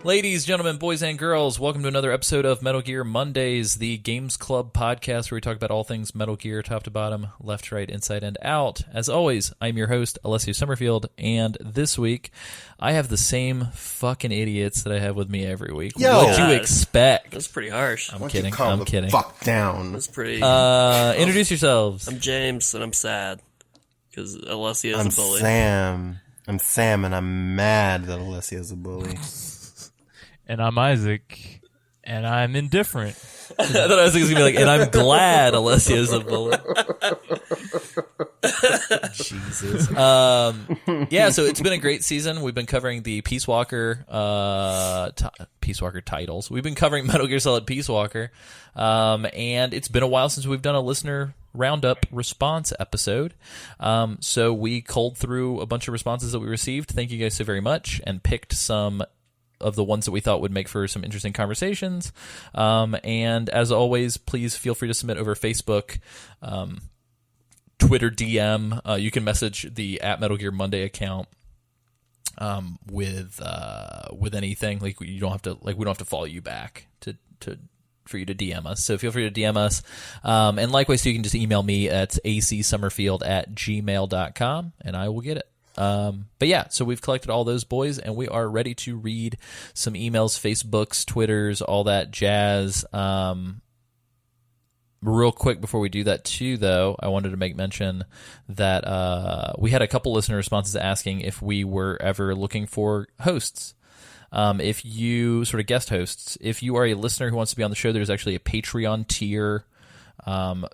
Ladies, gentlemen, boys, and girls, welcome to another episode of Metal Gear Mondays, the Games Club podcast where we talk about all things Metal Gear, top to bottom, left, right, inside, and out. As always, I'm your host, Alessio Summerfield, and this week, I have the same fucking idiots that I have with me every week. Yo! What'd you expect? That's pretty harsh. I'm kidding. I'm kidding. Fuck down. That's pretty... Introduce yourselves. I'm James, and I'm sad. Because Alessio is I'm a bully. I'm Sam, and I'm mad that Alessio is a bully. And I'm Isaac, and I'm indifferent. I thought Isaac was going to be like, and I'm glad Alessio's a bully. Jesus. Yeah, so it's been a great season. We've been covering the Peace Walker titles. We've been covering Metal Gear Solid Peace Walker. And it's been a while since we've done a listener roundup response episode. So we culled through a bunch of responses that we received. Thank you guys so very much, and picked some of the ones that we thought would make for some interesting conversations. And as always, please feel free to submit over Facebook, Twitter DM. You can message the @MetalGearMonday account with anything. Like we don't have to follow you back for you to DM us. So feel free to DM us. And likewise, you can just email me at acsummerfield@gmail.com and I will get it. But yeah, so we've collected all those boys, and we are ready to read some emails, Facebooks, Twitters, all that jazz. Real quick before we do that too, though, I wanted to make mention that we had a couple listener responses asking if we were ever looking for hosts. If you sort of guest hosts, if you are a listener who wants to be on the show, there's actually a Patreon tier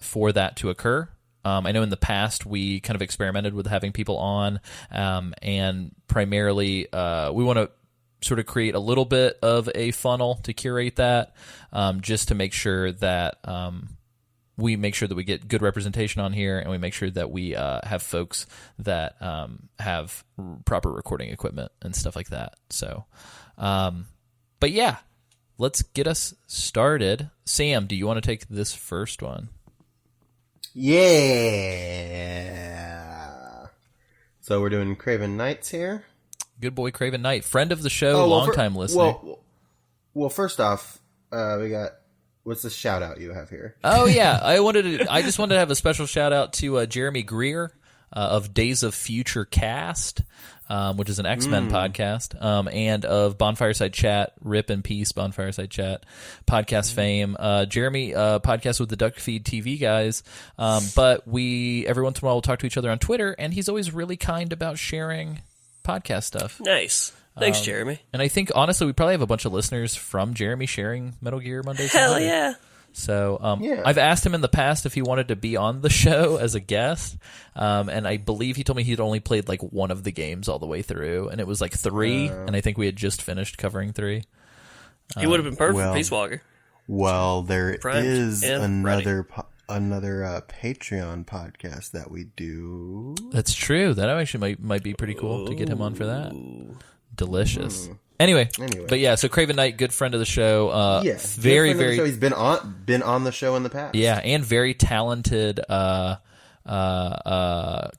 for that to occur. I know in the past we kind of experimented with having people on, and primarily we want to sort of create a little bit of a funnel to curate that, just to make sure that we get good representation on here, and we make sure that we have folks that have proper recording equipment and stuff like that. So, but yeah, let's get us started. Sam, do you want to take this first one? Yeah. So we're doing Craven Knights here. Good boy, Craven Knight, friend of the show, long-time listener. Well, first off, we got, what's the shout out you have here? Oh yeah, I just wanted to have a special shout out to Jeremy Greer of Days of Future Cast, which is an X-Men podcast, and of Bonfireside Chat, Rip in Peace, Bonfireside Chat, podcast fame. Jeremy, podcast with the Duck Feed TV guys, but we, every once in a while, we'll talk to each other on Twitter, and he's always really kind about sharing podcast stuff. Nice. Thanks, Jeremy. And I think, honestly, we probably have a bunch of listeners from Jeremy sharing Metal Gear Mondays. Hell yeah. So yeah. I've asked him in the past if he wanted to be on the show as a guest, and I believe he told me he'd only played like one of the games all the way through, and it was like 3, and I think we had just finished covering 3. He would have been perfect for Peace Walker. Well, there Primed is and another Patreon podcast that we do. That's true. That actually might be pretty cool to get him on for that. Delicious. Anyway, but yeah, so Craven Knight, good friend of the show. Very. He's been on the show in the past. Yeah, and very talented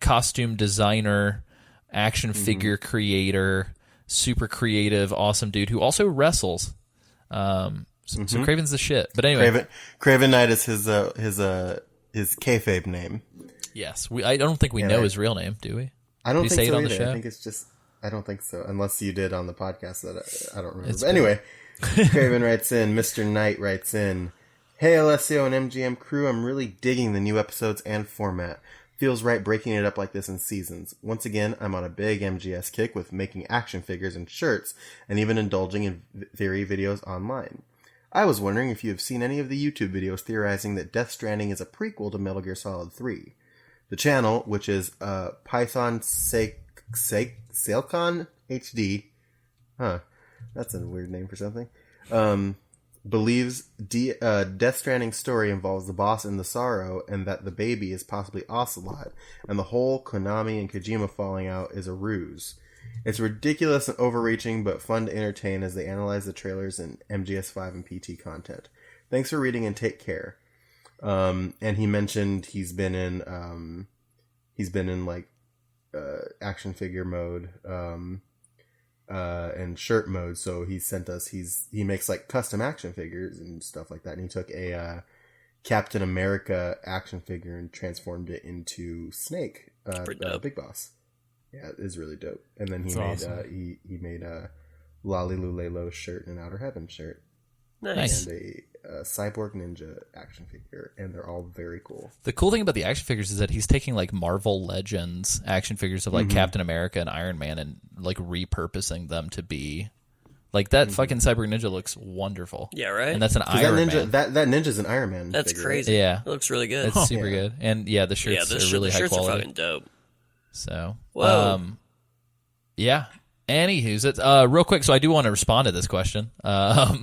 costume designer, action figure creator, super creative, awesome dude who also wrestles. So Craven's the shit. But anyway, Craven Knight is his kayfabe name. Yes, I don't think we know his real name, do we? I don't Did he think say so it on either. the show? I think it's just. I don't think so, unless you did on the podcast that I don't remember. But anyway, Craven writes in, Mr. Knight writes in, "Hey Alessio and MGM crew, I'm really digging the new episodes and format. Feels right breaking it up like this in seasons. Once again, I'm on a big MGS kick with making action figures and shirts, and even indulging in theory videos online. I was wondering if you have seen any of the YouTube videos theorizing that Death Stranding is a prequel to Metal Gear Solid 3. The channel, which is Python Sailcon HD, that's a weird name for something, believes Death Stranding's story involves the boss in the Sorrow, and that the baby is possibly Ocelot, and the whole Konami and Kojima falling out is a ruse. It's ridiculous and overreaching, but fun to entertain as they analyze the trailers and MGS5 and PT content. Thanks for reading and take care." And he mentioned he's been in like action figure mode. and shirt mode. So he sent us. He makes like custom action figures and stuff like that. And he took a Captain America action figure and transformed it into Snake, Big Boss. Yeah, it is really dope. And then he made a Lalilulelo shirt and an Outer Heaven shirt. Nice. And a Cyborg Ninja action figure, and they're all very cool. The cool thing about the action figures is that he's taking like Marvel Legends action figures of like Captain America and Iron Man and like repurposing them to be like that. Fucking Cyborg Ninja looks wonderful. Yeah, right. And that's an Iron Man. That ninja's an Iron Man. That's figure, crazy. right? Yeah, it looks really good. It's super good. And yeah, the shirts are really high quality. Are fucking dope. So, whoa. Yeah. Anywho's it real quick. So I do want to respond to this question. So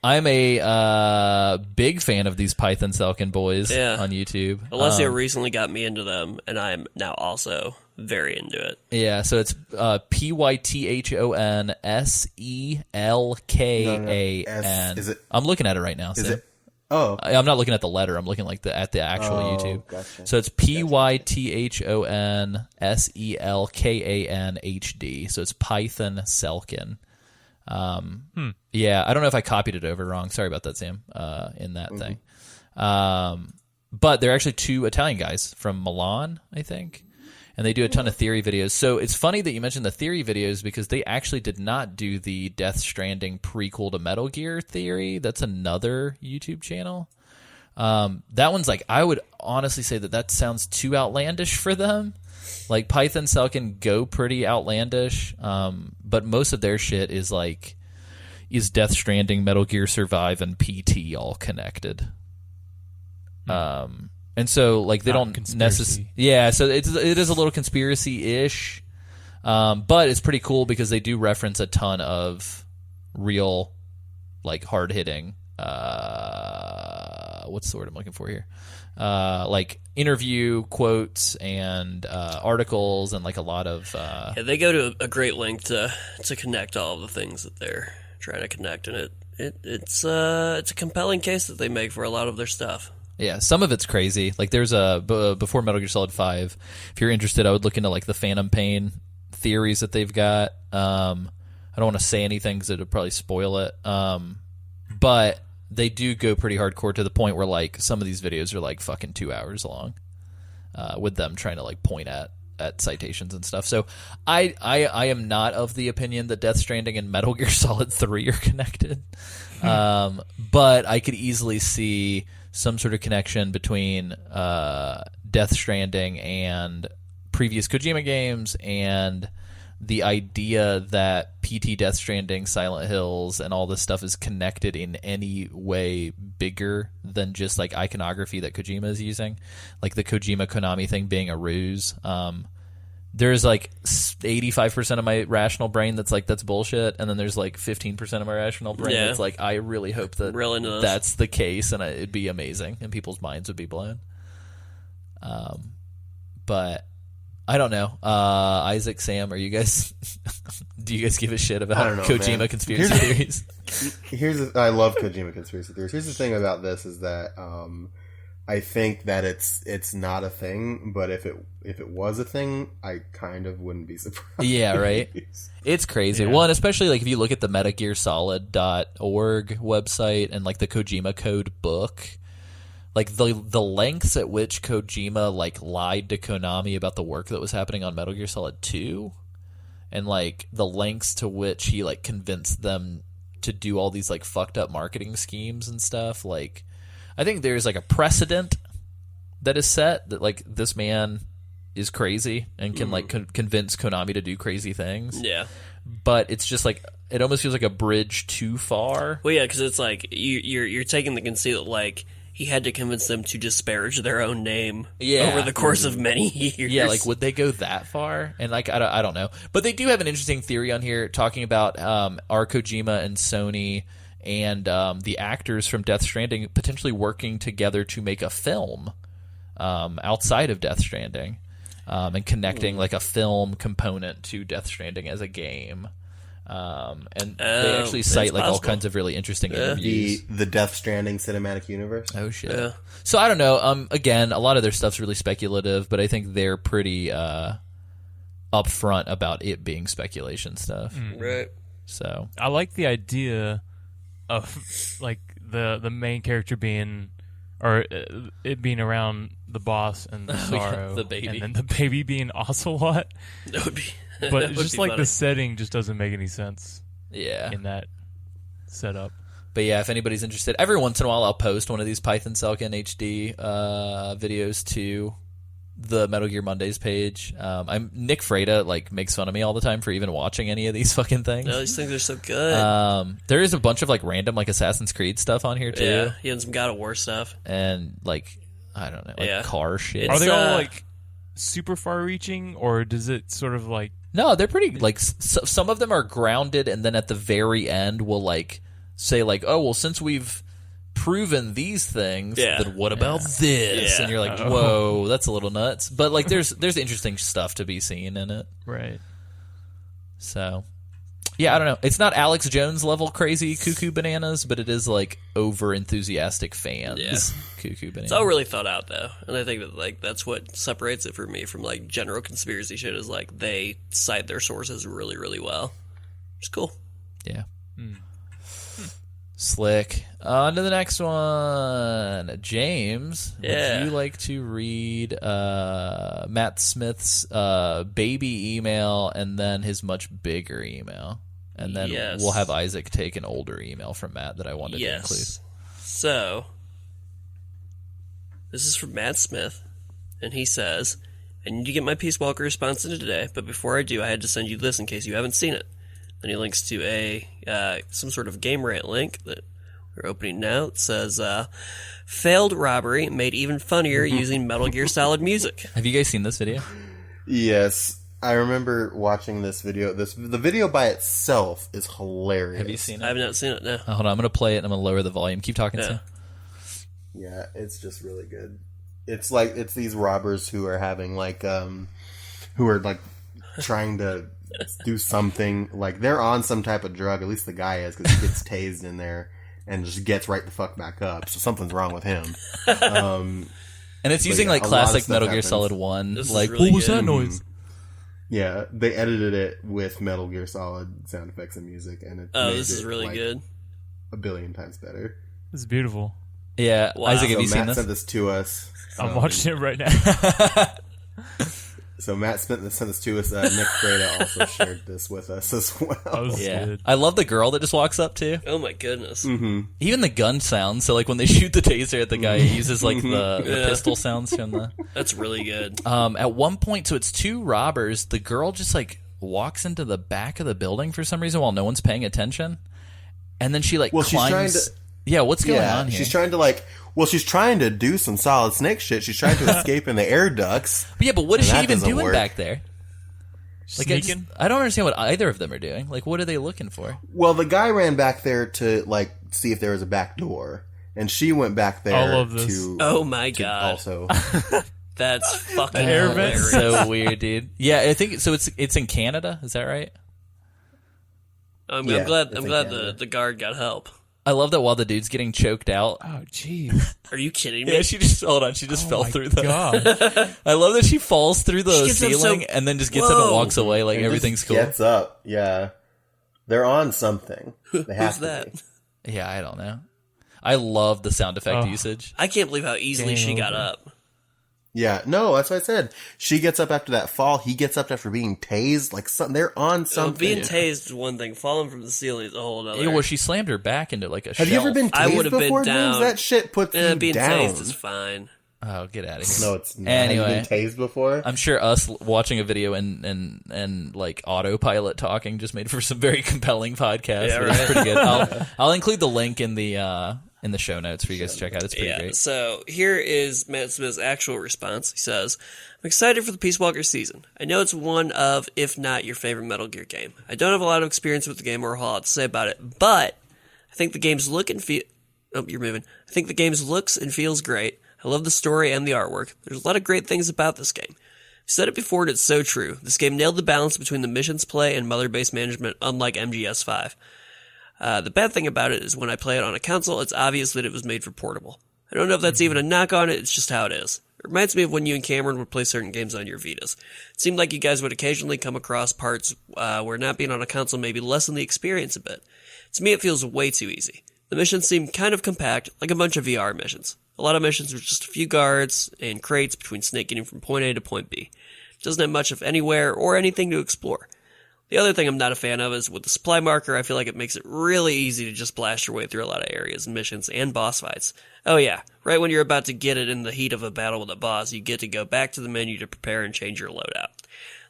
I'm a big fan of these Python Selkin boys on YouTube. Alessio recently got me into them, and I'm now also very into it. Yeah, so it's PythonSelkan. Is it? I'm looking at it right now. Is so. it? Oh, I'm not looking at the letter. I'm looking like at the actual YouTube. Gotcha. So it's PythonSelkanHD. So it's Python Selkin. Yeah, I don't know if I copied it over wrong. Sorry about that, Sam. In that thing. But they're actually two Italian guys from Milan, I think. And they do a ton of theory videos. So it's funny that you mentioned the theory videos because they actually did not do the Death Stranding prequel to Metal Gear theory. That's another YouTube channel. That one's like, I would honestly say that sounds too outlandish for them. Like Python Selkin go pretty outlandish, but most of their shit is like, is Death Stranding, Metal Gear Survive, and PT all connected? And so, like, they don't necessarily... Yeah, so it is a little conspiracy-ish, but it's pretty cool because they do reference a ton of real, like, hard-hitting... what's the word I'm looking for here? Like, interview quotes and articles and, like, a lot of... Yeah, they go to a great length to connect all of the things that they're trying to connect, and it's a compelling case that they make for a lot of their stuff. Yeah, some of it's crazy. Like there's before Metal Gear Solid 5, if you're interested, I would look into like the Phantom Pain theories that they've got. I don't want to say anything because it would probably spoil it. But they do go pretty hardcore to the point where like some of these videos are like fucking 2 hours long, with them trying to like point at citations and stuff. So I am not of the opinion that Death Stranding and Metal Gear Solid 3 are connected. But I could easily see some sort of connection between Death Stranding and previous Kojima games and the idea that PT, Death Stranding, Silent Hills, and all this stuff is connected in any way bigger than just like iconography that Kojima is using, like the Kojima Konami thing being a ruse. There's like 85% of my rational brain that's like, that's bullshit, and then there's like 15% of my rational brain that's like, I really hope that that's the case, and it'd be amazing, and people's minds would be blown. But I don't know. Isaac, Sam, are you guys? Do you guys give a shit about Kojima conspiracy theories? I love Kojima conspiracy theories. Here's the thing about this is that I think that it's not a thing, but if it was a thing, I kind of wouldn't be surprised. Yeah, right. It's crazy. Yeah. Well, and especially like if you look at the MetaGearSolid.org website and like the Kojima Code book, like the lengths at which Kojima like lied to Konami about the work that was happening on Metal Gear Solid 2, and like the lengths to which he like convinced them to do all these like fucked up marketing schemes and stuff, like. I think there's like a precedent that is set that like this man is crazy and can like convince Konami to do crazy things. Yeah, but it's just like it almost feels like a bridge too far. Well, yeah, because it's like you're taking the conceit that like he had to convince them to disparage their own name over the course of many years. Yeah, like would they go that far? And like I don't know, but they do have an interesting theory on here talking about our Kojima and Sony. And the actors from Death Stranding potentially working together to make a film outside of Death Stranding, and connecting like a film component to Death Stranding as a game. And they actually cite like all kinds of really interesting interviews. The Death Stranding cinematic universe. Oh shit! Yeah. So I don't know. Again, a lot of their stuff's really speculative, but I think they're pretty upfront about it being speculation stuff. Right. So I like the idea of like the main character being, or it being around the boss and the sorrow, the baby, and then the baby being Ocelot. That would be. But it's just like funny. the setting just doesn't make any sense. Yeah. In that setup. But yeah, if anybody's interested, every once in a while I'll post one of these Python Selkin HD videos to the Metal Gear Mondays page. Nick Freda like makes fun of me all the time for even watching any of these fucking things. No, these things are so good. There is a bunch of like random like Assassin's Creed stuff on here too. Yeah, he had some God of War stuff. And like I don't know, like car shit. Are they all like super far reaching, or does it sort of like? No, they're pretty like some of them are grounded, and then at the very end will like say like, oh well, since we've proven these things, then what about this? And you're like, whoa, that's a little nuts. But like there's interesting stuff to be seen in it. Right. So yeah, I don't know. It's not Alex Jones level crazy cuckoo bananas, but it is like over enthusiastic fans cuckoo bananas. It's all really thought out though, and I think that like that's what separates it for me from like general conspiracy shit. Is like they cite their sources really, really well. It's cool. Yeah. Slick. On to the next one. James, would you like to read Matt Smith's baby email and then his much bigger email? And then we'll have Isaac take an older email from Matt that I wanted to include. So, this is from Matt Smith, and he says, I need to get my Peace Walker response into today, but before I do, I had to send you this in case you haven't seen it. Then he links to a some sort of game rant link that we're opening now. It says, failed robbery made even funnier using Metal Gear Solid music. Have you guys seen this video? Yes. I remember watching this video. The video by itself is hilarious. Have you seen it? I have not seen it, no. Hold on, I'm going to play it and I'm going to lower the volume. Keep talking, Sam. Yeah, it's just really good. It's like, it's these robbers who are having like, who are like trying to do something, like they're on some type of drug, at least the guy is, because he gets tased in there and just gets right the fuck back up, so something's wrong with him. And it's using like classic Metal Gear Solid 1, like, really what was good. that noise? Yeah, they edited it with Metal Gear Solid sound effects and music, and it made this is it, really like, good. a billion times better. This is beautiful. Yeah, Wow. Isaac, have So you seen Matt this? sent this to us. I'm watching it right now. So Matt sent this to us. Nick Freda also shared this with us as well. Oh, Yeah, good. I love the girl that just walks up too. Oh my goodness. Even the gun sounds. So like when they shoot the taser at the guy, he uses like the pistol sounds from the. That's really good. At one point, so it's two robbers. The girl just like walks into the back of the building for some reason while no one's paying attention, and then she like Well, she's climbs. trying to. Yeah, what's going Yeah, on here? she's trying to like. Well, she's trying to do some Solid Snake shit. She's trying to escape in the air ducts. But yeah, but what is And she that even doesn't doing work. back there? Like, Sneaking? I don't understand what either of them are doing. Like, what are they looking for? Well, the guy ran back there to like see if there was a back door, and she went back there I love this. to. Oh my to god. Also, That's fucking air vent. hilarious. So weird, dude. Yeah, I think so. It's in Canada. Is that right? I'm Yeah, glad it's I'm in glad Canada. the guard got help. I love that while the dude's getting choked out. Oh, jeez. Are you kidding me? Yeah, she just hold on. She just fell my through the. God. I love that she falls through the She gets up ceiling so- and then just gets up and Whoa. walks away like and everything's just cool. Gets up. Yeah, they're on something. They have Who's to that? be. Yeah, I don't know. I love the sound effect Oh. usage. I can't believe how easily Game she got over. up. Yeah, no, that's what I said. She gets up after that fall. He gets up after being tased. Like something, they're on something. Being tased is one thing. Falling from the ceiling is a whole other. Yeah, well, she slammed her back into like a Have you ever been I tased would've been before? down. James? That shit puts you being down. tased is fine. Oh, get out of here. No, it's not. Anyway. Have you been tased before? I'm sure us watching a video and like autopilot talking just made for some very compelling podcast. Yeah, It was right. pretty good. I'll include the link in the show notes for you guys to check out. It's pretty great. So here is Matt Smith's actual response. He says, I'm excited for the Peace Walker season. I know it's one of, if not your favorite Metal Gear game. I don't have a lot of experience with the game or a whole lot to say about it, but I think the game's look and feel... Oh, you're moving. I think the game's looks and feels great. I love the story and the artwork. There's a lot of great things about this game. I've said it before and it's so true. This game nailed the balance between the missions play and mother-based management, unlike MGS5. The bad thing about it is when I play it on a console, it's obvious that it was made for portable. I don't know if that's even a knock on it, it's just how it is. It reminds me of when you and Cameron would play certain games on your Vitas. It seemed like you guys would occasionally come across parts where not being on a console maybe lessened the experience a bit. To me, it feels way too easy. The missions seem kind of compact, like a bunch of VR missions. A lot of missions with just a few guards and crates between Snake getting from point A to point B. It doesn't have much of anywhere or anything to explore. The other thing I'm not a fan of is with the supply marker, I feel like it makes it really easy to just blast your way through a lot of areas and missions and boss fights. Oh yeah, right when you're about to get it in the heat of a battle with a boss, you get to go back to the menu to prepare and change your loadout.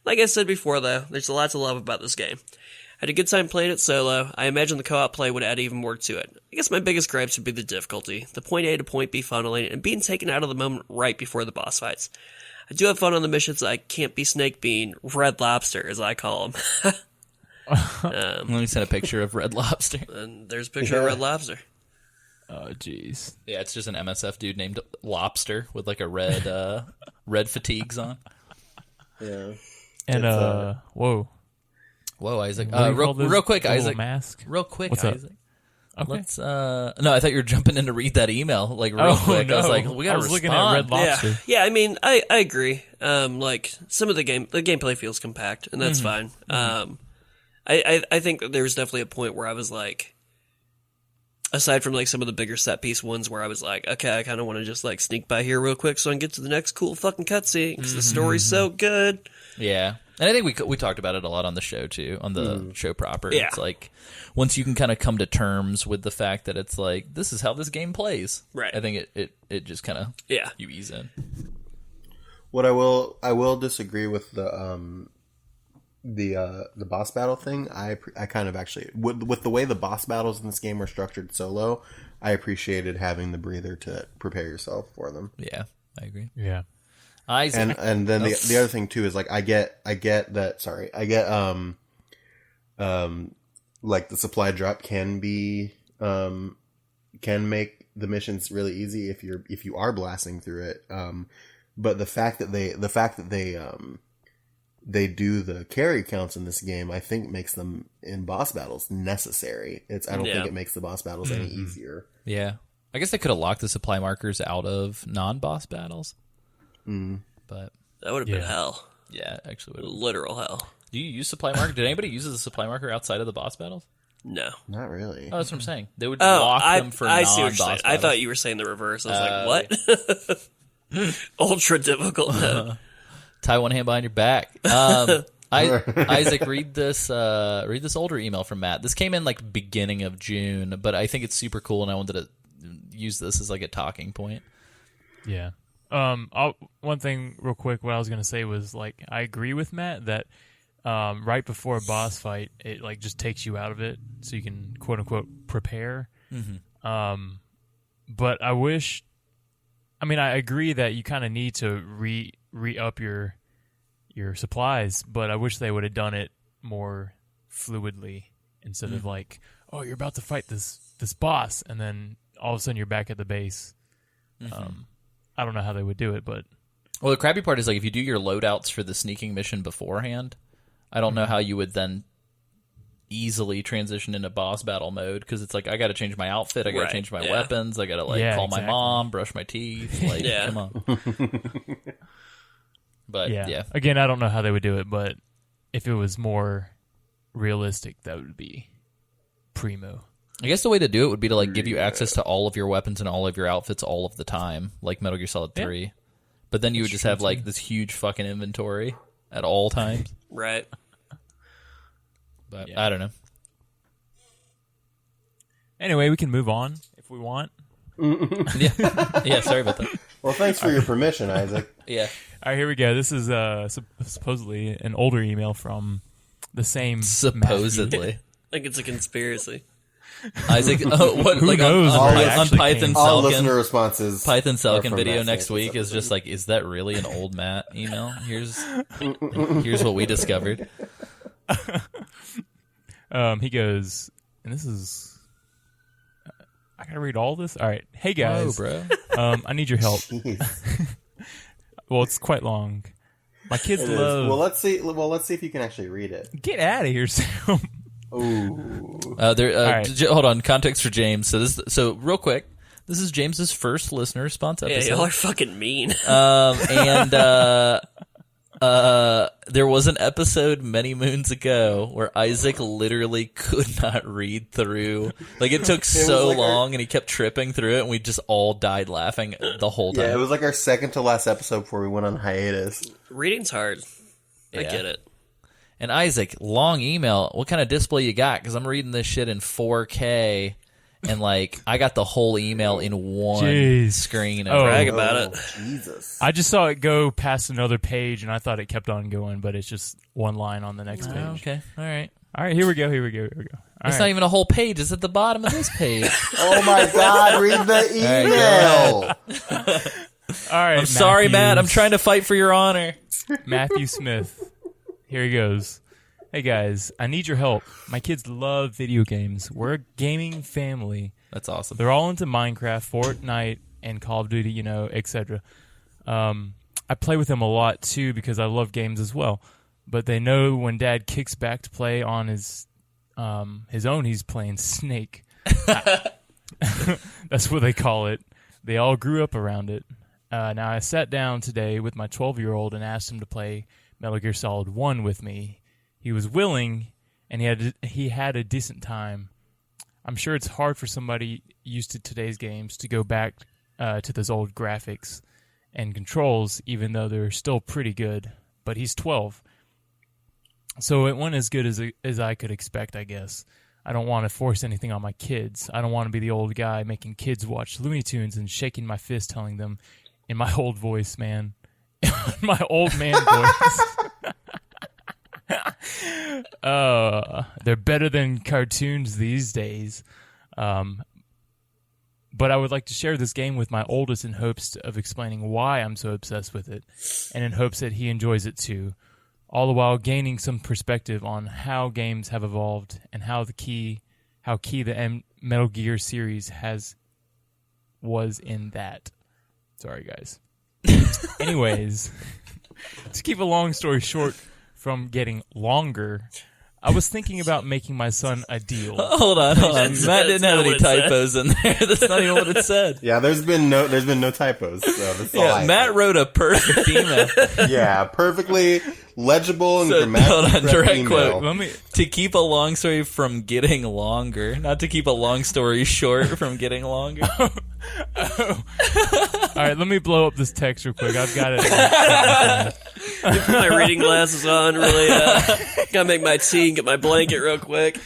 Like I said before though, there's a lot to love about this game. I had a good time playing it solo. I imagine the co-op play would add even more to it. I guess my biggest gripes would be the difficulty, the point A to point B funneling, and being taken out of the moment right before the boss fights. I do have fun on the missions I can't be Snake being Red Lobster, as I call him. Let me send a picture of Red Lobster. And there's a picture of Red Lobster. Oh, jeez. Yeah, it's just an MSF dude named Lobster with like a red red fatigues on. Yeah. And, whoa. Whoa, Isaac. What do you call this Real quick, little Isaac. mask? Real quick, What's up? Isaac. Okay. Let's no, I thought you were jumping in to read that email like real quick. No. I was like, we gotta I was respond. looking at Red Lobster. Yeah, I mean, I agree. Like, some of the gameplay feels compact, and that's fine. I think that there was definitely a point where I was like, aside from like some of the bigger set piece ones where I was like, okay, I kind of want to just like sneak by here real quick so I can get to the next cool fucking cutscene because the story's so good. Yeah. And I think we talked about it a lot on the show too, on the show proper. Yeah. It's like once you can kind of come to terms with the fact that it's like this is how this game plays. Right. I think it just kind of you ease in. What I will disagree with the boss battle thing. I kind of actually with the way the boss battles in this game were structured solo, I appreciated having the breather to prepare yourself for them. Yeah, I agree. Yeah. Isaac. And then the other thing too is like I get that like the supply drop can make the missions really easy if you are blasting through it. But the fact that they do the carry counts in this game, I think makes them in boss battles necessary. I don't think it makes the boss battles any easier. Yeah. I guess they could have locked the supply markers out of non-boss battles. But That would have been hell. yeah, actually would have. Literal hell. Do you use supply marker? Did anybody use the supply marker outside of the boss battles? No. Not really. Oh, that's what I'm saying. They would lock them for I non-boss see what you're saying. battles. I thought you were saying the reverse. I was like, what? Ultra difficult mode. Tie one hand behind your back. Isaac, read this older email from Matt. This came in like beginning of June, but I think it's super cool, and I wanted to use this as like a talking point. Yeah. One thing real quick, what I was going to say was like, I agree with Matt that right before a boss fight, it like just takes you out of it so you can quote unquote prepare. But I agree that you kind of need to re-up your supplies, but I wish they would have done it more fluidly instead of like, oh, you're about to fight this boss, and then all of a sudden you're back at the base. I don't know how they would do it, but Well, the crappy part is like if you do your loadouts for the sneaking mission beforehand, I don't know how you would then easily transition into boss battle mode because it's like I got to change my outfit, I got to change my weapons, I got to call my mom, brush my teeth, like come on. But yeah, again, I don't know how they would do it, but if it was more realistic, that would be primo. I guess the way to do it would be to like give you access to all of your weapons and all of your outfits all of the time, like Metal Gear Solid 3. But then you would just have like this huge fucking inventory at all times. Right. But I don't know. Anyway, we can move on if we want. Yeah, sorry about that. Well, thanks for your permission, Isaac. Yeah. All right, here we go. This is supposedly an older email from the same Supposedly. I think it's a conspiracy. Isaac, what like knows on where it Python actually came All Falcon? listener responses. Python are Falcon from video Matt next Sampson's week is just episode. like, is that really an old Matt email? Here's what we discovered. He goes, and this is, I gotta read all this. All right, hey guys, bro. I need your help. Jeez. Well, it's quite long. My kids It is. love. Well, let's see. Well, let's see if you can actually read it. Get out of here, Sam. Ooh. Hold right. on. Context for James. So real quick, This is James's first listener response Yeah, episode. y'all are fucking mean. There was an episode many moons ago where Isaac literally could not read through. Like, it took so long, and he kept tripping through it, and we just all died laughing the whole time. Yeah, it was like our second to last episode before we went on hiatus. Reading's hard. I Yeah. get it. And Isaac, long email. What kind of display you got? Because I'm reading this shit in 4K, and like I got the whole email in one Jeez. screen. Oh. Brag about it. Jesus. I just saw it go past another page, and I thought it kept on going, but it's just one line on the next page. Okay, all right. All right, here we go. All It's not even a whole page. It's at the bottom of this page. Oh my God! Read the email. All right, I'm sorry, Matt. I'm trying to fight for your honor. Matthew Smith. Here he goes. Hey guys, I need your help. My kids love video games. We're a gaming family. That's awesome. They're all into Minecraft, Fortnite, and Call of Duty, etc. I play with them a lot too because I love games as well. But they know when Dad kicks back to play on his own, he's playing Snake. That's what they call it. They all grew up around it. Now I sat down today with my 12-year-old and asked him to play Metal Gear Solid 1 with me. He was willing, and he had a decent time. I'm sure it's hard for somebody used to today's games to go back to those old graphics and controls, even though they're still pretty good. But he's 12. So it went as good as I could expect, I guess. I don't want to force anything on my kids. I don't want to be the old guy making kids watch Looney Tunes and shaking my fist telling them in my old voice, man. My old man voice. They're better than cartoons these days. But I would like to share this game with my oldest in hopes of explaining why I'm so obsessed with it, and in hopes that he enjoys it too, all the while gaining some perspective on how games have evolved and how key the Metal Gear series was in that. Sorry, guys. Anyways, to keep a long story short from getting longer, I was thinking about making my son a deal. Hold on. Matt didn't have any typos in there. That's not even what it said. Yeah, there's been no typos. So that's all I Matt have. wrote a perfect email. Yeah, perfectly legible and grammatically Hold on, correct direct email. quote. To keep a long story from getting longer, not to keep a long story short from getting longer. All right, let me blow up this text real quick. I've got it. Put my reading glasses on. Really, gotta make my tea and get my blanket real quick.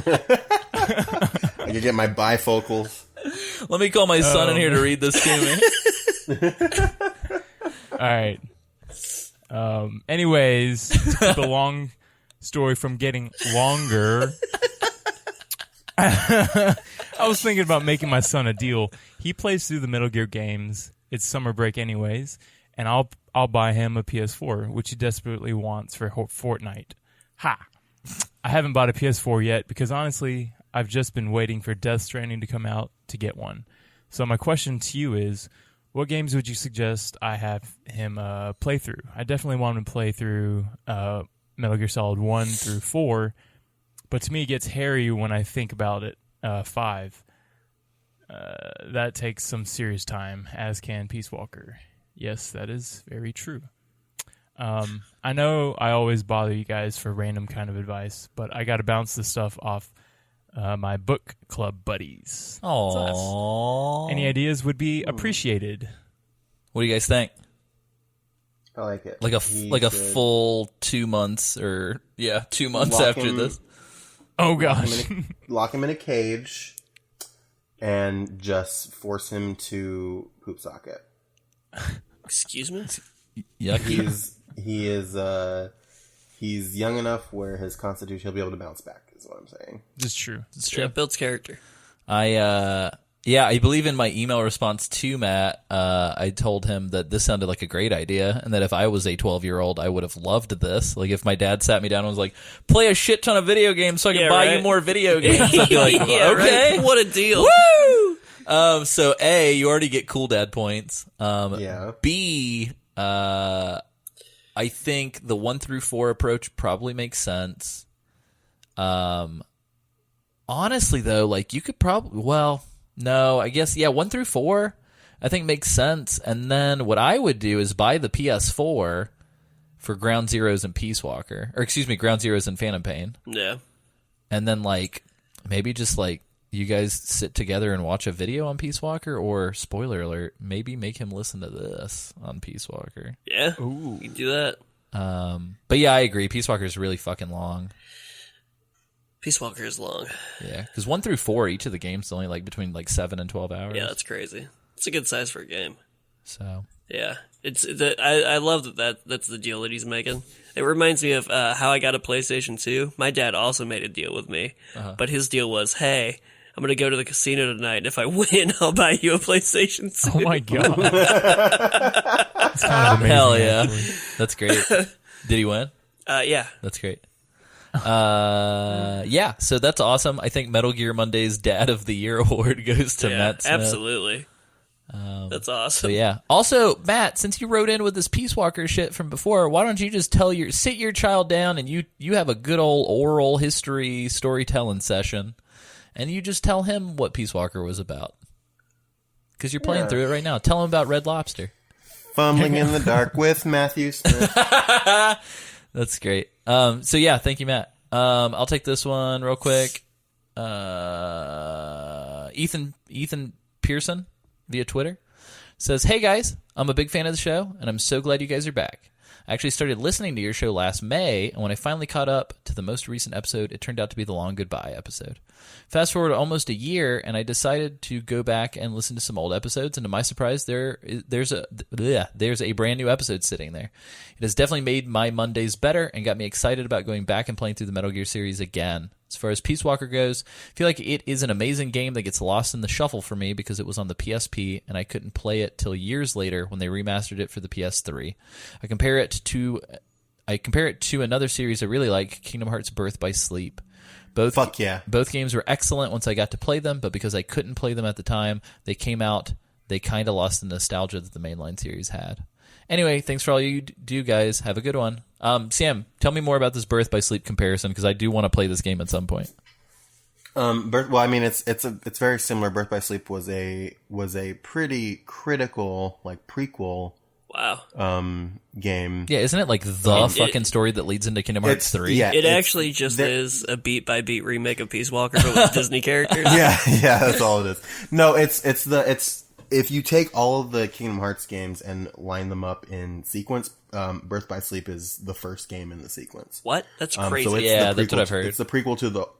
I can get my bifocals. Let me call my son in here to read this to me. All right. Anyways, to keep a long story from getting longer, I was thinking about making my son a deal. He plays through the Metal Gear games. It's summer break anyways, and I'll buy him a PS4, which he desperately wants for Fortnite. Ha! I haven't bought a PS4 yet because honestly, I've just been waiting for Death Stranding to come out to get one. So my question to you is, what games would you suggest I have him play through? I definitely want him to play through Metal Gear Solid 1 through 4, but to me it gets hairy when I think about it. 5. That takes some serious time, as can Peace Walker. Yes, that is very true. I know I always bother you guys for random kind of advice, but I got to bounce this stuff off my book club buddies. Aww. Any ideas would be appreciated. What do you guys think? I like it. Like a He should full 2 months, or 2 months Lock after him- this. Oh gosh. lock him in a cage and just force him to poop socket. Excuse me. Yucky. He's young enough where his constitution, he'll be able to bounce back, is what I'm saying. This is true. It's Yeah, true. builds character. I believe in my email response to Matt, I told him that this sounded like a great idea, and that if I was a 12-year-old, I would have loved this. Like, if my dad sat me down and was like, play a shit ton of video games so I can buy you more video games, I'd be like, Yeah, okay. right? What a deal. Woo! So A, you already get cool dad points. Yeah. B, I think the 1 through 4 approach probably makes sense. Honestly though, like, you could probably, No, I guess, 1 through 4, I think makes sense. And then what I would do is buy the PS4 for Ground Zeroes and Peace Walker. Or, excuse me, Ground Zeroes and Phantom Pain. Yeah. And then, like, maybe just, like, you guys sit together and watch a video on Peace Walker, or, spoiler alert, maybe make him listen to this on Peace Walker. Yeah, you can do that. But yeah, I agree. Peace Walker is really fucking long. Peace Walker is long. Yeah, because 1 through 4, each of the games is only like between like 7 and 12 hours. Yeah, that's crazy. It's a good size for a game. So yeah, I love that's the deal that he's making. It reminds me of how I got a PlayStation 2. My dad also made a deal with me, but his deal was, hey, I'm going to go to the casino tonight, and if I win, I'll buy you a PlayStation 2. Oh my god. That's kind of amazing, hell yeah, actually. that's great. Did he win? Yeah. That's great. Yeah, so that's awesome. I think Metal Gear Monday's Dad of the Year award goes to Matt Smith. Absolutely. That's awesome. So yeah. Also, Matt, since you wrote in with this Peace Walker shit from before, why don't you just sit your child down and you have a good old oral history storytelling session, and you just tell him what Peace Walker was about. Because you're playing through it right now. Tell him about Red Lobster. Fumbling in the dark with Matthew Smith. That's great. So yeah, thank you, Matt. I'll take this one real quick. Ethan Pearson via Twitter says, "Hey guys, I'm a big fan of the show, and I'm so glad you guys are back. I actually started listening to your show last May, and when I finally caught up to the most recent episode, it turned out to be the Long Goodbye episode. Fast forward almost a year, and I decided to go back and listen to some old episodes, and to my surprise, there's a brand new episode sitting there. It has definitely made my Mondays better and got me excited about going back and playing through the Metal Gear series again. As far as Peace Walker goes, I feel like it is an amazing game that gets lost in the shuffle for me because it was on the PSP, and I couldn't play it till years later when they remastered it for the PS3. I compare it to another series I really like, Kingdom Hearts Birth by Sleep. Both games were excellent once I got to play them, but because I couldn't play them at the time they came out, they kind of lost the nostalgia that the mainline series had. Anyway, thanks for all you do, guys. Have a good one." Sam, tell me more about this Birth by Sleep comparison, because I do want to play this game at some point. It's very similar. Birth by Sleep was a pretty critical, like, prequel. Wow. Game. Yeah, isn't it like the fucking story that leads into Kingdom Hearts 3? Yeah, it actually just is a beat-by-beat remake of Peace Walker, but with Disney characters. Yeah, that's all it is. No, it's if you take all of the Kingdom Hearts games and line them up in sequence, Birth by Sleep is the first game in the sequence. What? That's crazy. So that's what I've heard. It's the prequel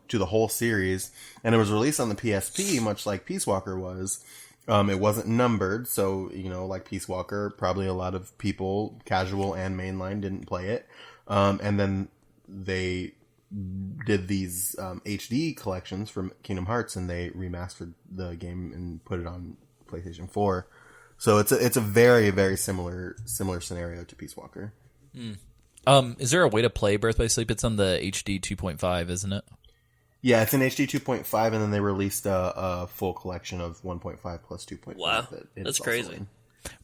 to the whole series, and it was released on the PSP, much like Peace Walker was. It wasn't numbered, so, like Peace Walker, probably a lot of people, casual and mainline, didn't play it. And then they did these HD collections from Kingdom Hearts, and they remastered the game and put it on PlayStation 4. So it's a very, very similar scenario to Peace Walker. Is there a way to play Birth by Sleep? It's on the HD 2.5, isn't it? Yeah, it's in HD 2.5, and then they released a full collection of 1.5 plus 2.5. Wow, that's crazy.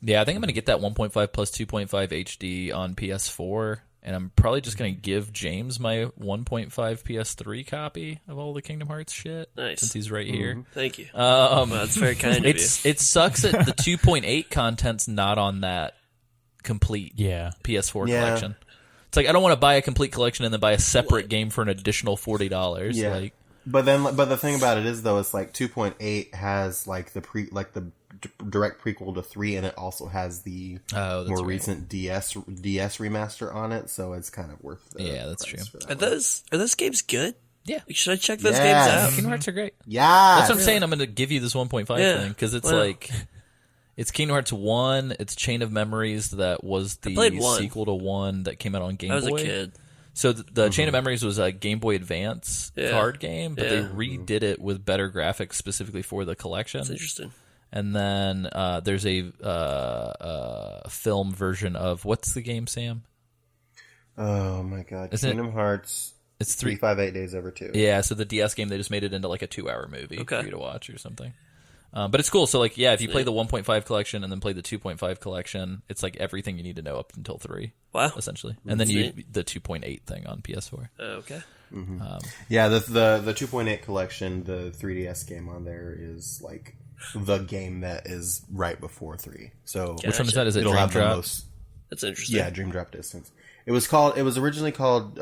Yeah, I think I'm going to get that 1.5 plus 2.5 HD on PS4, and I'm probably just going to give James my 1.5 PS3 copy of all the Kingdom Hearts shit. Nice. Since he's right here. Thank you. Well, that's very kind of you. It sucks that the 2.8 content's not on that complete PS4 collection. It's like, I don't want to buy a complete collection and then buy a separate game for an additional $40. Yeah. But the thing about it is, though, it's like 2.8 has like the direct prequel to 3, and it also has the more recent DS remaster on it, so it's kind of worth the that's true. Are those games good? Yeah. Should I check those games out? Kingdom Hearts are great. Yeah. That's what I'm saying. I'm going to give you this 1.5 thing, because it's like... It's Kingdom Hearts 1, it's Chain of Memories that was the sequel to 1 that came out on Game Boy. I was a kid. So the Chain of Memories was a Game Boy Advance card game, but they redid it with better graphics specifically for the collection. That's interesting. And then there's a film version of, what's the game, Sam? Oh my god. Kingdom Hearts. It's 358 Days Over 2. Yeah, so the DS game, they just made it into like a 2-hour movie for you to watch or something. But it's cool. So like, yeah, if you play the 1.5 collection and then play the 2.5 collection, it's like everything you need to know up until 3. Wow. Essentially, and then you the 2.8 thing on PS4. Okay. Yeah, the 2.8 collection, the 3DS game on there is like the game that is right before 3. So Which one is that? Is it it'll Dream have the Drop? most. That's interesting. Yeah, Dream Drop Distance. It was originally called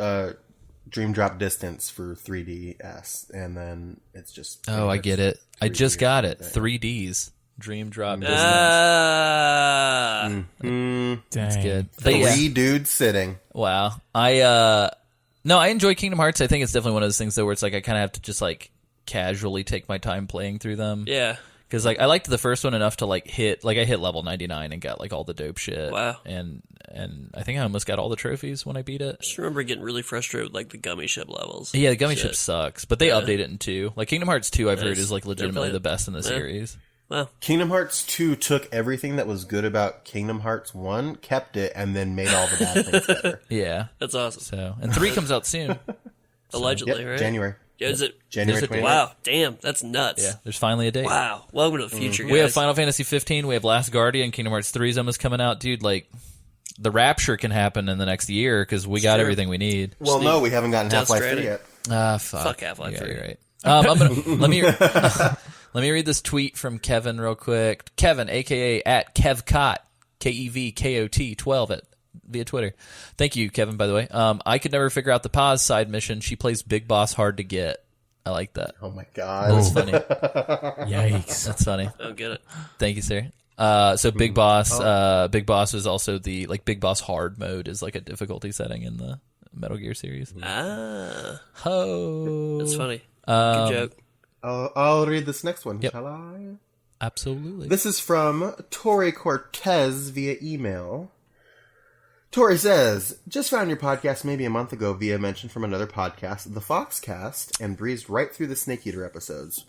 Dream Drop Distance for 3DS, and then it's just. Oh, I get it. I 3D just got it. or something. 3Ds. Dream Drop Distance. Dang. It's good. But 3 yeah. dudes sitting. Wow. No, I enjoy Kingdom Hearts. I think it's definitely one of those things though where it's like I kind of have to just like casually take my time playing through them. Yeah. Because like I liked the first one enough to like I hit level 99 and got like all the dope shit. Wow. And I think I almost got all the trophies when I beat it. I just remember getting really frustrated with like the gummy ship levels. Yeah, the gummy Shit. ship sucks, but they update it in 2. Like Kingdom Hearts 2 I've heard Nice. is like legitimately Never the played it. best in the series. Wow. Kingdom Hearts 2 took everything that was good about Kingdom Hearts 1, kept it, and then made all the bad things better. Yeah. That's awesome. So, and 3 comes out soon. Allegedly, Yep, right? January. Yeah, is it? January Is it- 29th. Wow. Damn. That's nuts. Yeah, there's finally a date. Wow. Welcome to the future, guys. We have Final Fantasy 15, we have Last Guardian, Kingdom Hearts 3 is almost coming out. Dude, like, the rapture can happen in the next year because we got Sure. everything we need. Well, no, we haven't gotten Death Half-Life 3 Stranding. yet. Fuck Half-Life Yeah, 3. you're right. I'm gonna, let me read this tweet from Kevin real quick. Kevin, a.k.a. at KevCot, KEVKOT 12 via Twitter. Thank you, Kevin, by the way. I could never figure out the pause side mission. She plays Big Boss hard to get. I like that. Oh my god. That's funny. Yikes. That's funny. I don't get it. Thank you, sir. So Big Boss, Big Boss is also the like Big Boss hard mode is like a difficulty setting in the Metal Gear series. Ah. Ho, That's funny. Good joke. I'll read this next one, Yep. shall I? absolutely. This is from Tori Cortez via email. Tori says, just found your podcast maybe a month ago via mention from another podcast, the Foxcast, and breezed right through the Snake Eater episodes.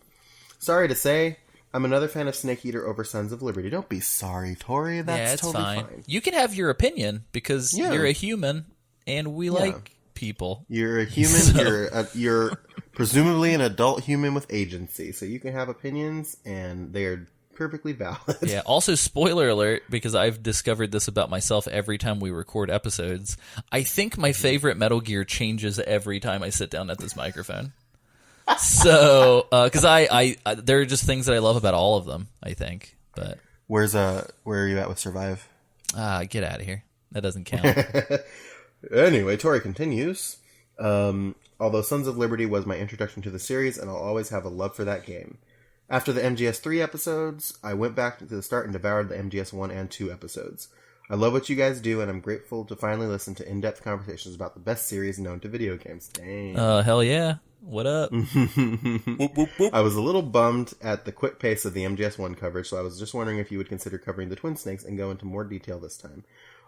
Sorry to say, I'm another fan of Snake Eater over Sons of Liberty. Don't be sorry, Tori. That's yeah, it's totally fine. fine. You can have your opinion because Yeah. you're a human and we like people. You're a human. You're presumably an adult human with agency, so you can have opinions, and they are perfectly valid. Yeah. Also, spoiler alert, because I've discovered this about myself every time we record episodes. I think my favorite Metal Gear changes every time I sit down at this microphone. So, because I there are just things that I love about all of them. I think, but Where are you at with Survive? get out of here. That doesn't count. Anyway, Tori continues. Although Sons of Liberty was my introduction to the series, and I'll always have a love for that game. After the MGS3 episodes, I went back to the start and devoured the MGS 1 and 2 episodes. I love what you guys do, and I'm grateful to finally listen to in-depth conversations about the best series known to video games. Dang. Hell yeah. What up? I was a little bummed at the quick pace of the MGS1 coverage, so I was just wondering if you would consider covering the Twin Snakes and go into more detail this time.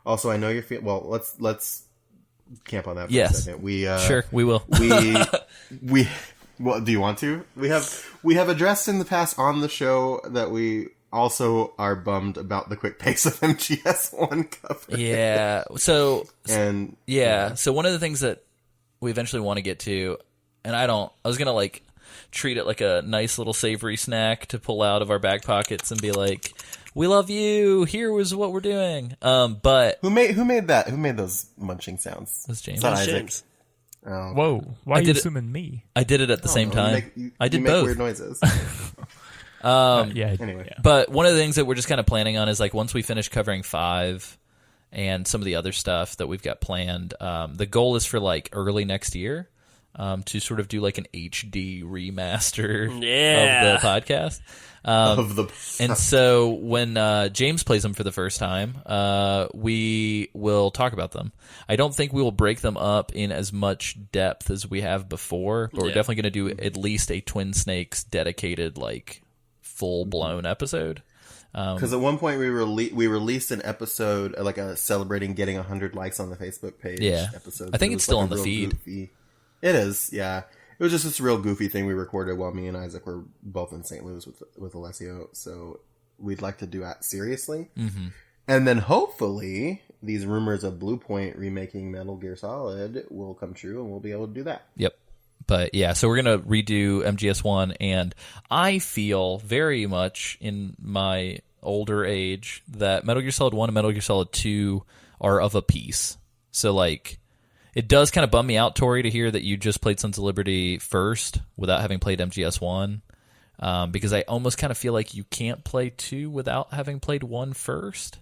Also, I know you're well, let's camp on that for a second. Sure, we will. we well, do you want to? We have addressed in the past on the show that we also are bummed about the quick pace of MGS1 coverage. Yeah. So And So one of the things that we eventually want to get to, and I was gonna like treat it like a nice little savory snack to pull out of our back pockets and be like, "We love you. Here was what we're doing." But who made that? Who made those munching sounds? That's James. Is that That's Isaac? James. Oh. Whoa. Why are you did it- assuming me? I did it at the same time. I did you make both. weird noises. Yeah. Anyway. Yeah. But one of the things that we're just kind of planning on is like once we finish covering 5 and some of the other stuff that we've got planned, the goal is for like early next year to sort of do like an HD remaster of the podcast. Of the And so when James plays them for the first time, we will talk about them. I don't think we will break them up in as much depth as we have before, but we're definitely going to do at least a Twin Snakes dedicated, like, full-blown episode. Because at one point we released an episode like a celebrating getting 100 likes on the Facebook page. Yeah. Episode. I think It it's was still like on a the real feed. goofy- It is, yeah. It was just this real goofy thing we recorded while me and Isaac were both in St. Louis with Alessio. So we'd like to do that seriously. Mm-hmm. And then hopefully these rumors of Blue Point remaking Metal Gear Solid will come true and we'll be able to do that. Yep. But yeah, so we're gonna redo MGS1, and I feel very much in my older age that Metal Gear Solid 1 and Metal Gear Solid 2 are of a piece. So like, it does kind of bum me out, Tori, to hear that you just played Sons of Liberty first without having played MGS1, because I almost kind of feel like you can't play 2 without having played 1 first.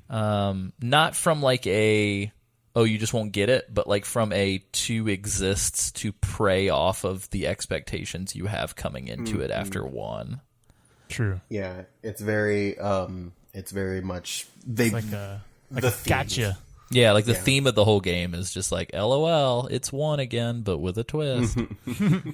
Not from like a, oh, you just won't get it, but like from a 2 exists to prey off of the expectations you have coming into it after 1. True. Yeah, it's very much It's like a gotcha. Yeah, like the theme of the whole game is just like, LOL, it's 1 again, but with a twist.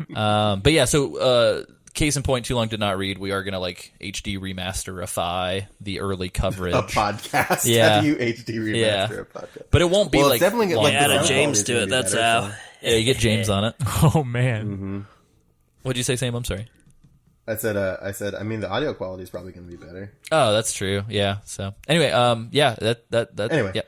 But yeah, so case in point, Too Long Did Not Read, we are going to like HD remasterify the early coverage. a podcast. Yeah. Have you HD remaster a podcast? But it won't be Well, like... it's definitely long- like Add the a sound James quality's to gonna it. be That's better, how. so- Yeah, you get James on it. Oh man. What'd you say, Sam? I'm sorry. I said, I mean, the audio quality is probably going to be better. Oh, that's true. Yeah. So anyway, yeah, that Anyway.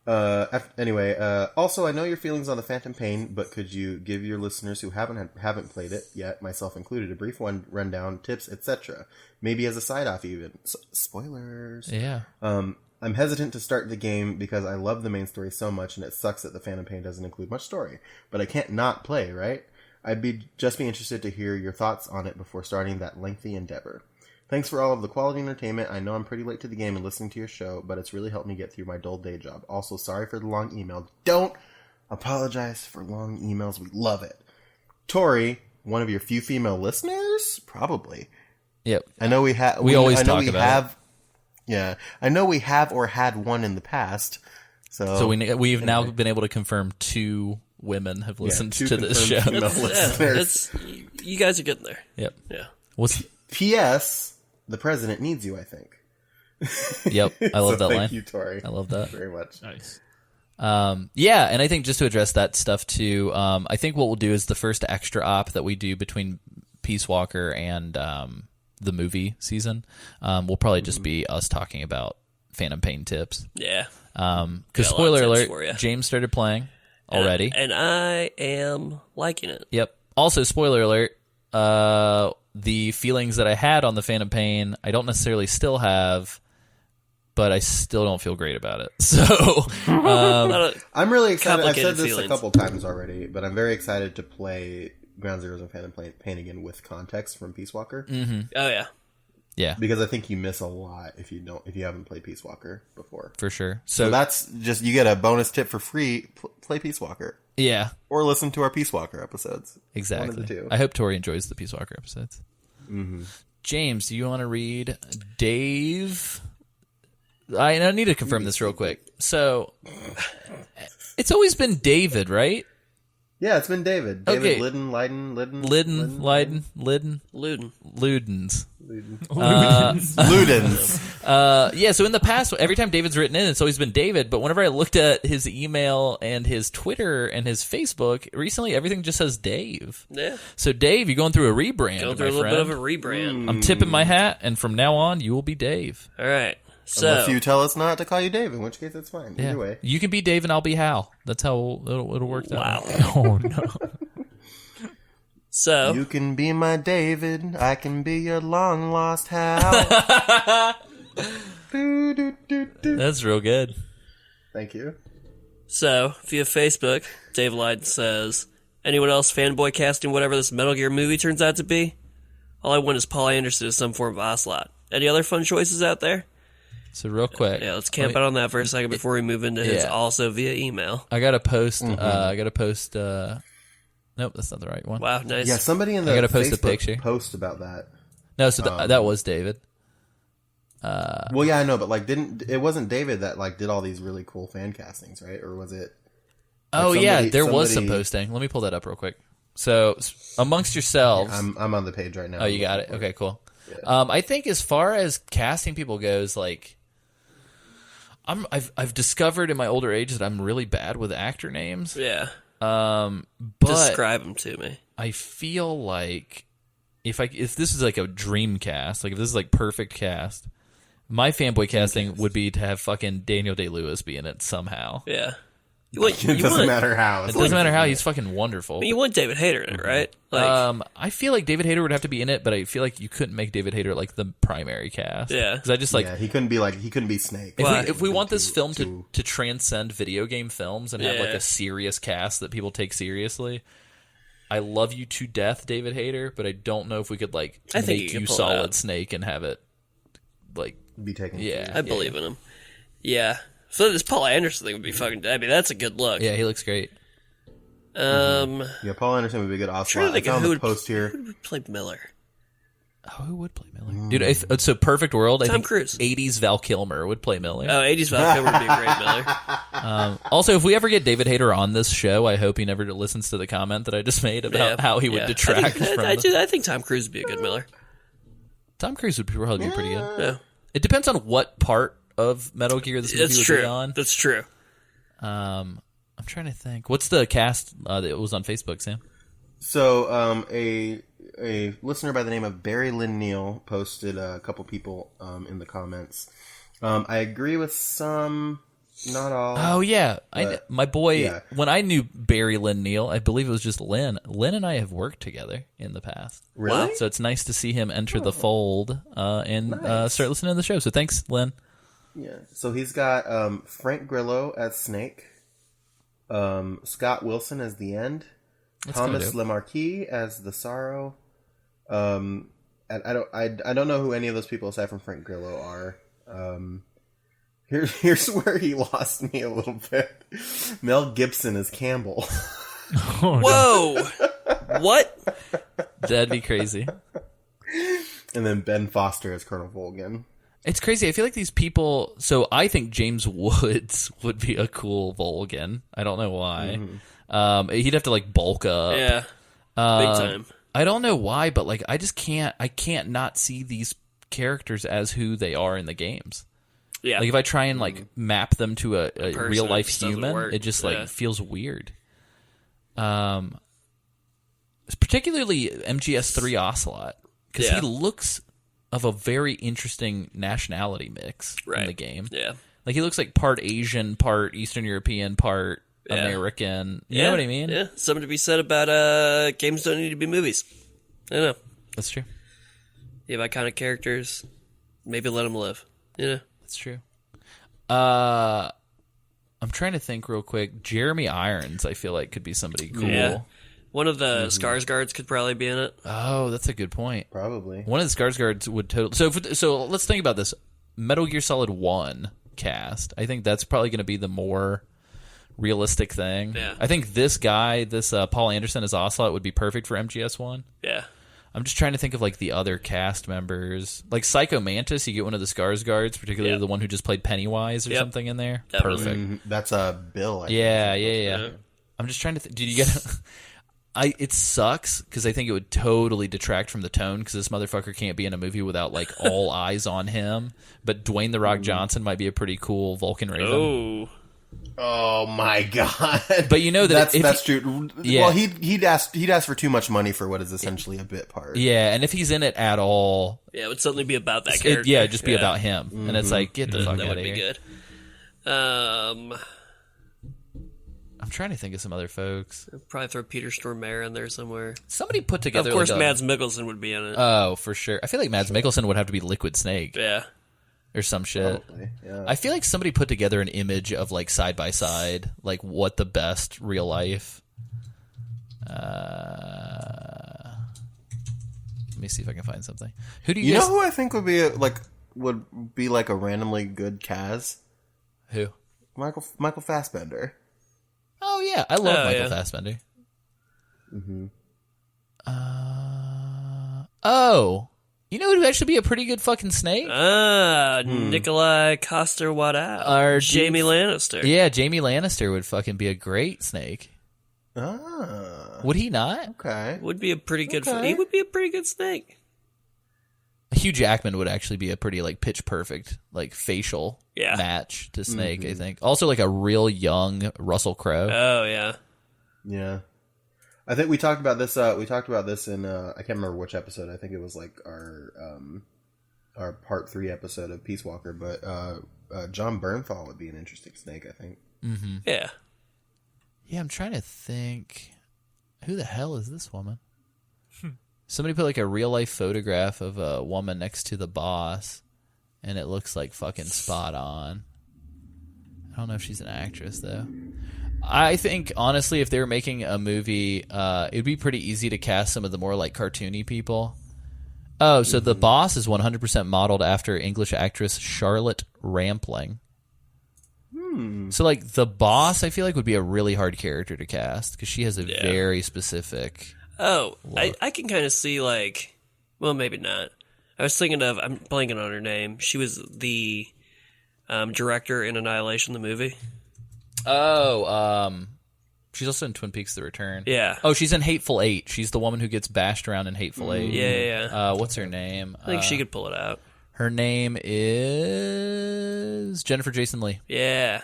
yeah. Also, I know your feelings on the Phantom Pain, but could you give your listeners who haven't played it yet, myself included, a brief rundown, tips, etc.? Maybe as a side off, even spoilers. Yeah. I'm hesitant to start the game because I love the main story so much, and it sucks that the Phantom Pain doesn't include much story. But I can't not play, right? I'd be interested to hear your thoughts on it before starting that lengthy endeavor. Thanks for all of the quality entertainment. I know I'm pretty late to the game and listening to your show, but it's really helped me get through my dull day job. Also, sorry for the long email. Don't apologize for long emails. We love it. Tori, one of your few female listeners? Probably. Yep. I know we have. We always talk about it. Yeah, I know we have or had one in the past. So we've now been able to confirm 2 women have listened two to this show. confirmed female listeners. It's, you guys are getting there. Yep. Yeah. What's P.S. The president needs you, I think. Yep. I love that line. Thank you, Tori. I love that. Very much. Nice. Yeah, and I think just to address that stuff too, I think what we'll do is the first extra op that we do between Peace Walker and the movie season will probably just be us talking about Phantom Pain tips. Yeah. Because Got a lot of spoiler tips for ya. alert, James started playing already. And I am liking it. Yep. Also, spoiler alert, the feelings that I had on the Phantom Pain, I don't necessarily still have, but I still don't feel great about it. So, I'm really excited. I've said Complicated this feelings. a couple times already, but I'm very excited to play Ground Zeroes and Phantom Pain again with context from Peace Walker. Oh, yeah. yeah, Because I think you miss a lot if you haven't played Peace Walker before. for sure. So that's just, you get a bonus tip for free. Play Peace Walker. Yeah, Or listen to our Peace Walker episodes. exactly. One of the two. I hope Tori enjoys the Peace Walker episodes. James, do you want to read Dave? I need to confirm this real quick. So, it's always been David, right? Yeah, it's been David. Okay. David Lydens. Ludens. Yeah, so in the past, every time David's written in, it's always been David, but whenever I looked at his email and his Twitter and his Facebook, recently everything just says Dave. Yeah. So Dave, you're going through a rebrand, Going through my a little friend. bit of a rebrand. I'm tipping my hat, and from now on, you will be Dave. All right. So, Unless you tell us not to call you Dave, in which case it's fine. Yeah. Either way. You can be Dave and I'll be Hal. That's how it'll work out. wow. Oh no. So, You can be my David. I can be your long lost Hal. That's real good. Thank you. via Facebook, Dave Lyden says, anyone else fanboy casting whatever this Metal Gear movie turns out to be? All I want is Paul Anderson as some form of Ocelot. Any other fun choices out there? So real quick. Yeah, let's camp out on that for a second before we move into his Yeah. also via email. I gotta post. Nope, that's not the right one. Wow, nice. Yeah, somebody in the I gotta post a Facebook picture. post about that. No, so that was David. Well, yeah, I know, but like, it wasn't David that like did all these really cool fan castings, right? Or was it? Oh yeah, somebody- there was some somebody- posting. Let me pull that up real quick. So amongst yourselves, I'm on the page right now. oh, you got it. Okay, cool. I think as far as casting people goes, like, I've discovered in my older age that I'm really bad with actor names. Yeah. But Describe him to me. I feel like if this is like a dream cast, like if this is like perfect cast, my fanboy casting would be to have fucking Daniel Day-Lewis be in it somehow. Yeah. It doesn't matter how. It doesn't matter how. He's fucking wonderful. You want David Hayter in it, right? I feel like David Hayter would have to be in it, but I feel like you couldn't make David Hayter like the primary cast. Yeah. Because I just like he couldn't be Snake. if we want this film to transcend video game films and have like a serious cast that people take seriously, I love you to death, David Hayter, but I don't know if we could like make you Solid Snake and have it like be taken. Yeah, I believe in him. Yeah. So this Paul Anderson thing would be fucking. I mean, that's a good look. Yeah, he looks great. Yeah, Paul Anderson would be a good Ocelot. I found the post here. Who would play Miller? Oh, who would play Miller? Dude, it's a perfect world. I think Cruise. 80s Val Kilmer would play Miller. Oh, 80s Val Kilmer would be a great Miller. Also, if we ever get David Hayter on this show, I hope he never listens to the comment that I just made about how he would detract from I think Tom Cruise would be a good Miller. Tom Cruise would probably be pretty good. Yeah. It depends on what part of Metal Gear this movie would be on. That's true. I'm trying to think. What's the cast that was on Facebook, Sam? So, a listener by the name of Barry Lynn Neal posted a couple people in the comments. I agree with some, not all. Oh, yeah. My boy, yeah. When I knew Barry Lynn Neal, I believe it was just Lynn. Lynn and I have worked together in the past. Really? Wow. So it's nice to see him enter the fold and start listening to the show. So thanks, Lynn. Yeah. So he's got Frank Grillo as Snake, Scott Wilson as the End, That's Thomas Lemarquis as the Sorrow. I don't know who any of those people aside from Frank Grillo are. Here's where he lost me a little bit. Mel Gibson as Campbell. Whoa! What? That'd be crazy. And then Ben Foster as Colonel Volgan. It's crazy. I feel like these people... So I think James Woods would be a cool Volgan. I don't know why. He'd have to like bulk up. Yeah. Big time. I don't know why, but like I can't not see these characters as who they are in the games. Yeah. Like if I try and like map them to a real life human, work. it just like feels weird. Particularly MGS3 Ocelot, because he looks of a very interesting nationality mix in the game. Yeah. Like he looks like part Asian, part Eastern European, part American. You know what I mean? Yeah. Something to be said about games don't need to be movies. I know. That's true. You have iconic characters. Maybe let them live. You know? That's true. I'm trying to think real quick. Jeremy Irons, I feel like, could be somebody cool. Yeah. One of the Skarsgårds could probably be in it. Oh, that's a good point. Probably. One of the Skarsgårds would totally... So let's think about this. Metal Gear Solid 1 cast. I think that's probably going to be the more realistic thing. Yeah. I think this guy, Paul Anderson as Ocelot would be perfect for MGS1. Yeah. I'm just trying to think of like the other cast members. Like Psycho Mantis, you get one of the Skarsgårds, particularly the one who just played Pennywise or something in there. Definitely. Perfect. That's Bill. I think. Yeah. I'm just trying to did you get it sucks because I think it would totally detract from the tone because this motherfucker can't be in a movie without like all eyes on him. But Dwayne The Rock Johnson might be a pretty cool Vulcan Raven. Oh my god! But you know that that's true. Yeah. Well, he'd ask for too much money for what is essentially a bit part. Yeah, and if he's in it at all, it would suddenly be about that character. It'd just be about him, and it's like get the fuck out of here. That would be good. I'm trying to think of some other folks. Probably throw Peter Stormare in there somewhere. Somebody put together. Of course, like Mads Mikkelsen would be in it. Oh, for sure. I feel like Mads Mikkelsen would have to be Liquid Snake. Yeah. Or some shit. Probably, yeah. I feel like somebody put together an image of like side by side, like what the best real life. Let me see if I can find something. Who do you guys... know who I think would be like a randomly good Kaz? Who? Michael Fassbender. Oh yeah, I love Michael Fassbender. Oh. You know who would actually be a pretty good fucking Snake? Nikolai Coster-Waldau. Or Jamie Lannister. Yeah, Jamie Lannister would fucking be a great Snake. Ah. Would he not? Okay. Would be a pretty good... He would be a pretty good Snake. Hugh Jackman would actually be a pretty like pitch perfect like facial match to Snake, I think. Also like a real young Russell Crowe. Oh, yeah. Yeah. I think we talked about this in I can't remember which episode. I think it was like our part 3 episode of Peace Walker, but John Bernthal would be an interesting Snake, I think. Mm-hmm. Yeah. Yeah, I'm trying to think. Who the hell is this woman? Somebody put like a real life photograph of a woman next to the boss, and it looks like fucking spot on. I don't know if she's an actress though. I think honestly, if they were making a movie, it'd be pretty easy to cast some of the more like cartoony people. Oh, so the boss is 100% modeled after English actress Charlotte Rampling. So like the boss, I feel like would be a really hard character to cast because she has a very specific. Oh, I can kind of see like, well, maybe not. I was thinking of, I'm blanking on her name. She was the director in Annihilation, the movie. Oh, she's also in Twin Peaks: The Return. Yeah. Oh, she's in Hateful Eight. She's the woman who gets bashed around in Hateful Eight. Yeah. What's her name? I think she could pull it out. Her name is Jennifer Jason Leigh. Yeah.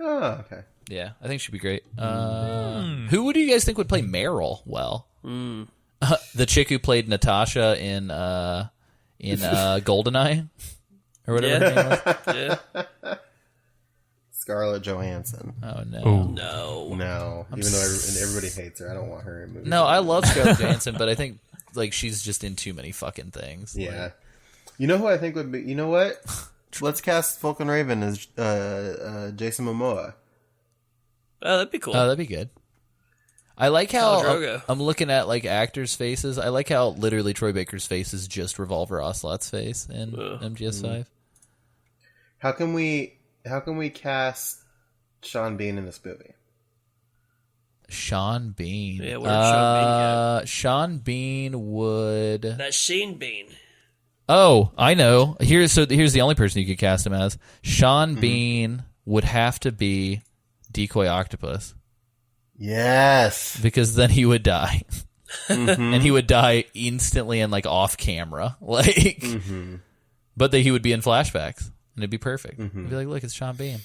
Oh, okay. Yeah, I think she'd be great. Who would you guys think would play Meryl well? The chick who played Natasha in Goldeneye, or whatever her name was. Yeah. Scarlett Johansson. Oh no, No. Even though everybody hates her, I don't want her in movies. no! I love Scarlett Johansson, but I think like she's just in too many fucking things. Yeah. Like, You know who I think would be... You know what? Let's cast Falcon Raven as Jason Momoa. Oh, that'd be cool. oh, that'd be good. I like how Khal Drogo. I'm looking at like actors' faces. I like how literally Troy Baker's face is just Revolver Ocelot's face in MGS5. How can we cast Sean Bean in this movie? Sean Bean. Yeah, where'd Sean Bean go? Sean Bean would. That Sheen Bean. Oh, I know. Here's the only person you could cast him as. Sean Bean would have to be Decoy Octopus Yes. because then he would die, and he would die instantly and like off camera, like. But he would be in flashbacks, and it'd be perfect. It'd be like, look, it's Sean Bean.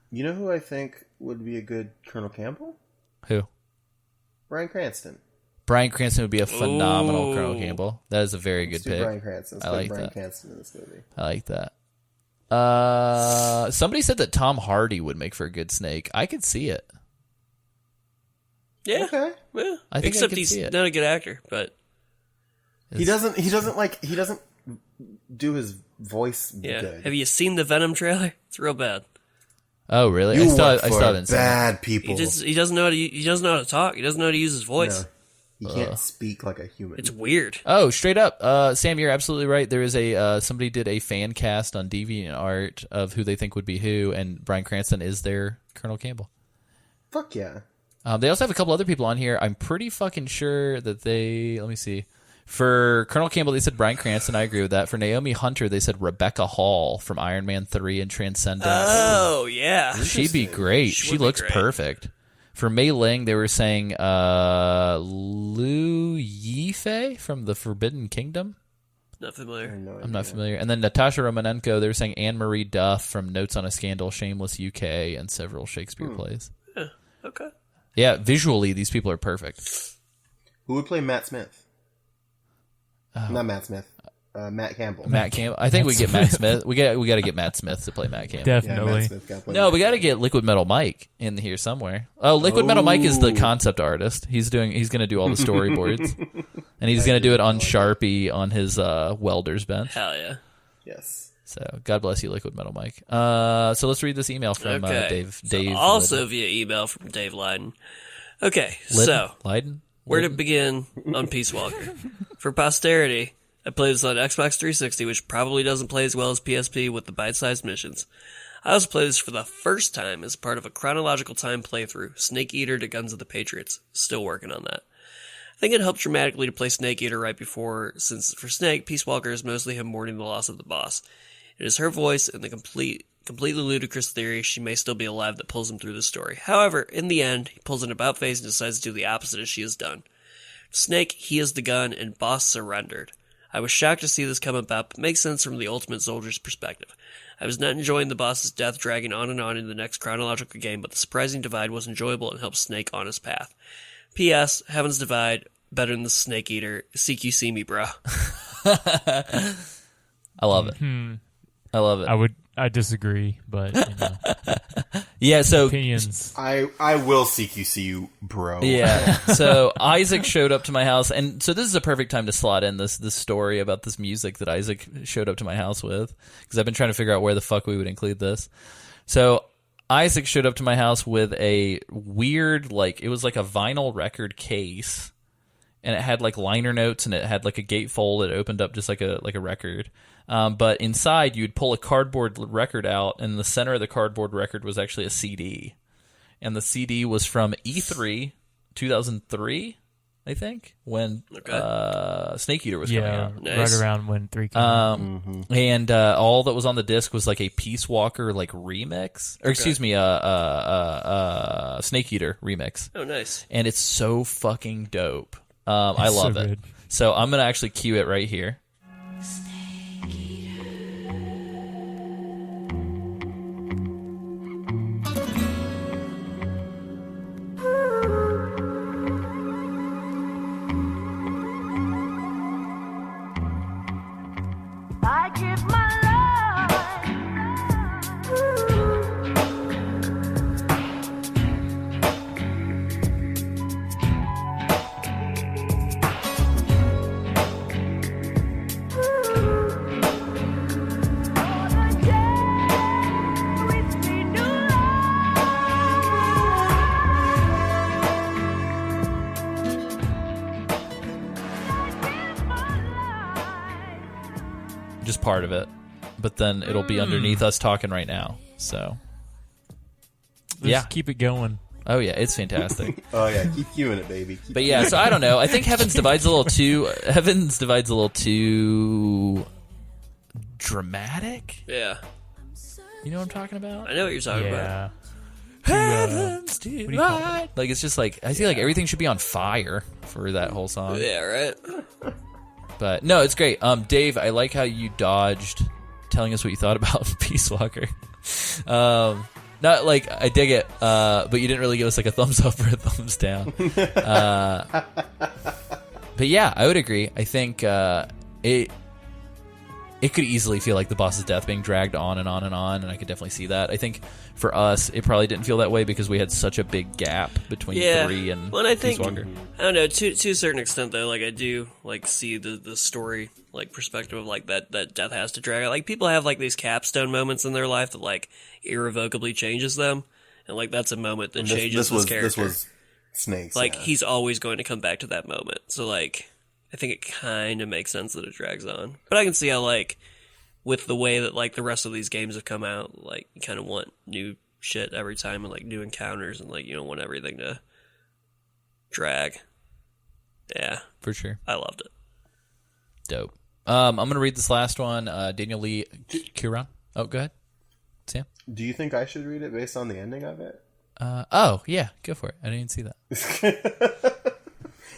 You know who I think would be a good Colonel Campbell? Who? Bryan Cranston. Bryan Cranston would be a phenomenal Colonel Campbell. That is a very good Let's do pick. Bryan Cranston. Let's I put like Bryan that. Cranston in this movie. I like that. Somebody said that Tom Hardy would make for a good Snake. I could see it. Yeah. Okay. Yeah. I think I Except could he's see it. not a good actor, but He doesn't do his voice yeah. good. Have you seen the Venom trailer? It's real bad. Oh, really? You I still work haven't for seen it. bad people. He doesn't know how to talk. He doesn't know how to use his voice. No, he can't speak like a human. It's weird. Oh, straight up. Sam, you're absolutely right. There is somebody did a fan cast on DeviantArt of who they think would be who, and Bryan Cranston is their Colonel Campbell. Fuck yeah. They also have a couple other people on here. I'm pretty fucking sure that let me see. For Colonel Campbell, they said Bryan Cranston. I agree with that. For Naomi Hunter, they said Rebecca Hall from Iron Man 3 and Transcendence. Oh, yeah. She'd be great. She would be looks great. perfect. For Mei Ling, they were saying Liu Yifei from the Forbidden Kingdom. Not familiar. I'm not familiar. And then Natasha Romanenko, they were saying Anne-Marie Duff from Notes on a Scandal, Shameless UK, and several Shakespeare plays. Yeah. Okay. Yeah, visually, these people are perfect. Who would play Matt Smith? Not Matt Smith. Matt Campbell. Matt Campbell. I think we get Matt Smith. We got to get Matt Smith to play Matt Campbell. Yeah, Definitely. Matt Smith gotta play No, Matt we got to Campbell. get Liquid Metal Mike in here somewhere. Oh, Liquid Metal Mike is the concept artist. He's going to do all the storyboards, and he's going to do it on Sharpie on his welder's bench. Hell yeah. Yes. So God bless you, Liquid Metal Mike. So let's read this email from Okay. Dave. So Dave also via email from Dave Lyden. Okay, so Leiden? where to begin on Peace Walker? For posterity, I played this on Xbox 360, which probably doesn't play as well as PSP with the bite-sized missions. I also played this for the first time as part of a chronological time playthrough, Snake Eater to Guns of the Patriots. Still working on that. I think it helped dramatically to play Snake Eater right before, since for Snake, Peace Walker is mostly him mourning the loss of the boss. It is her voice and the completely ludicrous theory she may still be alive that pulls him through the story. However, in the end, he pulls an about-face and decides to do the opposite as she has done. Snake, he is the gun, and boss surrendered. I was shocked to see this come about, but makes sense from the Ultimate Soldier's perspective. I was not enjoying the boss's death dragging on and on in the next chronological game, but the surprising divide was enjoyable and helped Snake on his path. P.S. Heaven's Divide, better than the Snake Eater. CQC me, bro. I love it. I love it. I I disagree, but you know, Yeah, so opinions. I will CQC you, bro. yeah, so Isaac showed up to my house, and so this is a perfect time to slot in this story about this music that Isaac showed up to my house with, because I've been trying to figure out where the fuck we would include this. So Isaac showed up to my house with a weird, like, it was like a vinyl record case, and it had like liner notes, and it had like a gatefold. It opened up just like a record. But inside, you'd pull a cardboard record out, and in the center of the cardboard record was actually a CD. And the CD was from E3 2003, I think, when Snake Eater was coming out. Nice. Right around when 3 came out. And all that was on the disc was like a Peace Walker like remix, or excuse me, Snake Eater remix. Oh, nice. And it's so fucking dope. I love so it. good. So I'm gonna actually cue it right here. I give my Just part of it, but then it'll be underneath us talking right now. So, yeah. Keep it going. Oh yeah, it's fantastic. Oh yeah, keep queuing it, baby. Keep But yeah, so I don't know. I think Heavens Divide's a little too dramatic. Yeah. You know what I'm talking about? I know what you're talking about. Yeah. Heavens do you call Divide. Like, it's just like, I feel like everything should be on fire for that whole song. Yeah, right? But no, it's great. Dave, I like how you dodged telling us what you thought about Peace Walker. Not like I dig it, but you didn't really give us like a thumbs up or a thumbs down. But yeah, I would agree. I think it could easily feel like the boss's death being dragged on and on and on, and I could definitely see that. I think for us, it probably didn't feel that way because we had such a big gap between 3 and well, and I Peace think Walker. I don't know, to a certain extent though, like I do like see the story like perspective of like that death has to drag out. Like people have like these capstone moments in their life that like irrevocably changes them, and like that's a moment that changes this character. This was Snake's. Like yeah. he's always going to come back to that moment. So like I think it kind of makes sense that it drags on. But I can see how like with the way that like the rest of these games have come out, like you kind of want new shit every time and like new encounters and like you don't want everything to drag. Yeah, For sure. I loved it. Dope. I'm going to read this last one. Daniel Lee Curon. Oh, go ahead. Sam? Do you think I should read it based on the ending of it? Oh, yeah. Go for it. I didn't even see that.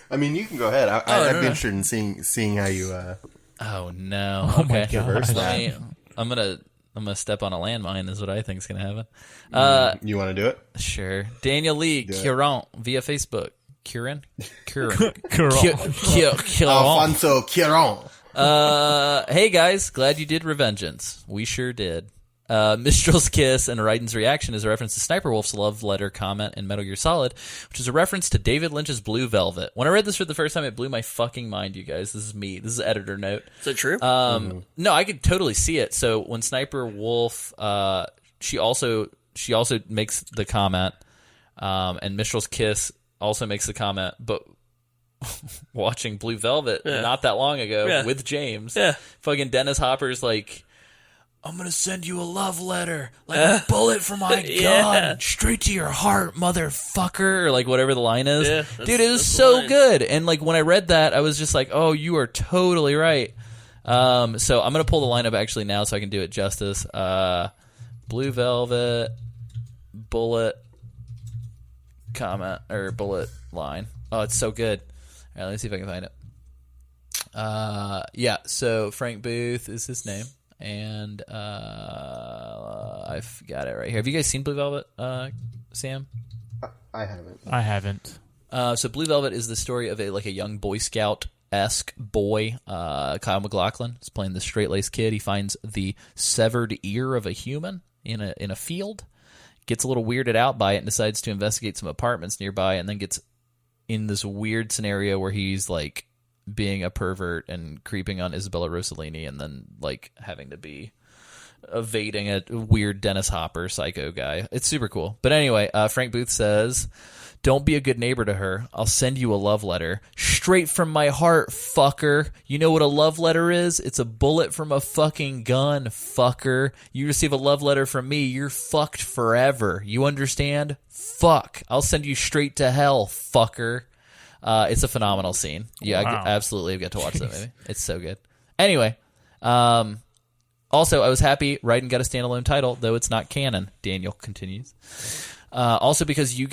I mean, you can go ahead. I'd no, be no. interested in seeing how you. Oh, no. Oh my Okay. God. Reverse that. I'm gonna step on a landmine is what I think is gonna happen. You want to do it? Sure. Daniel Lee Do it. Curon via Facebook. Curon? Curl. Curon. Alfonso Cuarón. Hey guys, glad you did Revengeance. We sure did. Mistral's Kiss and Raiden's reaction is a reference to Sniper Wolf's love letter comment in Metal Gear Solid, which is a reference to David Lynch's Blue Velvet. When I read this for the first time, it blew my fucking mind, you guys. This is me. This is editor note. Is that true? No, I could totally see it. So when Sniper Wolf, she also makes the comment, and Mistral's Kiss also makes the comment, but watching Blue Velvet not that long ago with James, fucking Dennis Hopper's like, I'm gonna send you a love letter, like a bullet from my gun, straight to your heart, motherfucker, or like whatever the line is. Yeah, dude, it was that's the so line. good. And like when I read that, I was just like, oh, you are totally right. So I'm gonna pull the line up actually now so I can do it justice. Blue Velvet, bullet, comment, or bullet line. Oh, it's so good. All right, let me see if I can find it. Yeah, so Frank Booth is his name. And I've got it right here. Have you guys seen Blue Velvet, Sam? I haven't. I haven't. So Blue Velvet is the story of a young Boy Scout esque boy, Kyle MacLachlan, is playing the straight-laced kid. He finds the severed ear of a human in a field, gets a little weirded out by it, and decides to investigate some apartments nearby, and then gets in this weird scenario where he's like being a pervert and creeping on Isabella Rossellini, and then like having to be evading a weird Dennis Hopper psycho guy. It's super cool. But anyway, Frank Booth says, "Don't be a good neighbor to her. I'll send you a love letter. Straight from my heart, fucker. You know what a love letter is? It's a bullet from a fucking gun, fucker. You receive a love letter from me, you're fucked forever. You understand? Fuck. I'll send you straight to hell, fucker." It's a phenomenal scene. Yeah, Wow. absolutely. I've got to watch that movie. It's so good. Anyway, also, I was happy Raiden got a standalone title, though it's not canon. Daniel continues. Also, because you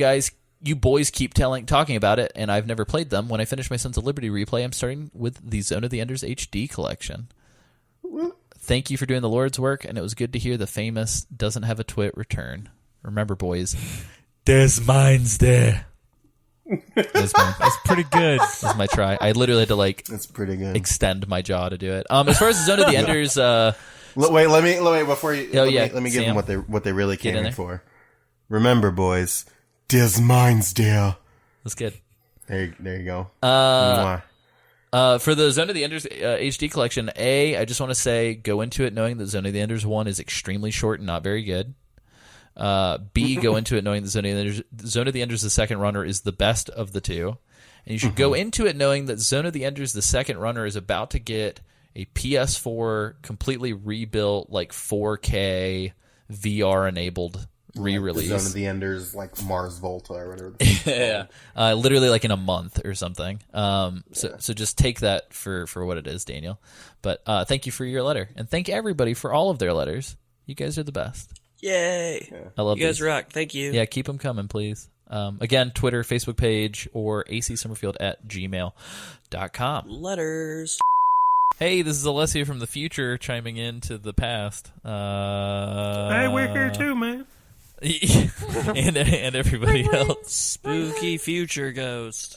boys keep talking about it, and I've never played them. When I finish my Sons of Liberty replay, I'm starting with the Zone of the Enders HD collection. Thank you for doing the Lord's work, and it was good to hear the famous doesn't have a twit return. Remember, boys, there's mines there. That's Pretty good. That's my try. I literally had to That's pretty good. extend my jaw to do it. As far as the Zone of the Enders, Wait, before you. yeah, let me give Sam. them what they really came in in there. for. Remember, boys, there's mines there. that's good. There you go. Mwah. For the Zone of the Enders HD collection, I just want to say go into it knowing that Zone of the Enders 1 is extremely short and not very good. B, go into it knowing that Zone of the Enders, the second runner, is the best of the two. And you should go into it knowing that Zone of the Enders, the second runner, is about to get a PS4 completely rebuilt, like 4K VR-enabled re-release. Zone of the Enders, like Mars Volta or whatever. Yeah, literally like in a month or something. So just take that for what it is, Daniel. But thank you for your letter, and thank everybody for all of their letters. You guys are the best. Yay! I love You guys these. rock. Thank you. Yeah, keep them coming, please. Again, Twitter, Facebook page, or acsummerfield@gmail.com. Letters. Hey, this is Alessio from the future chiming in to the past. Hey, we're here too, man. and everybody else. Spooky future ghost.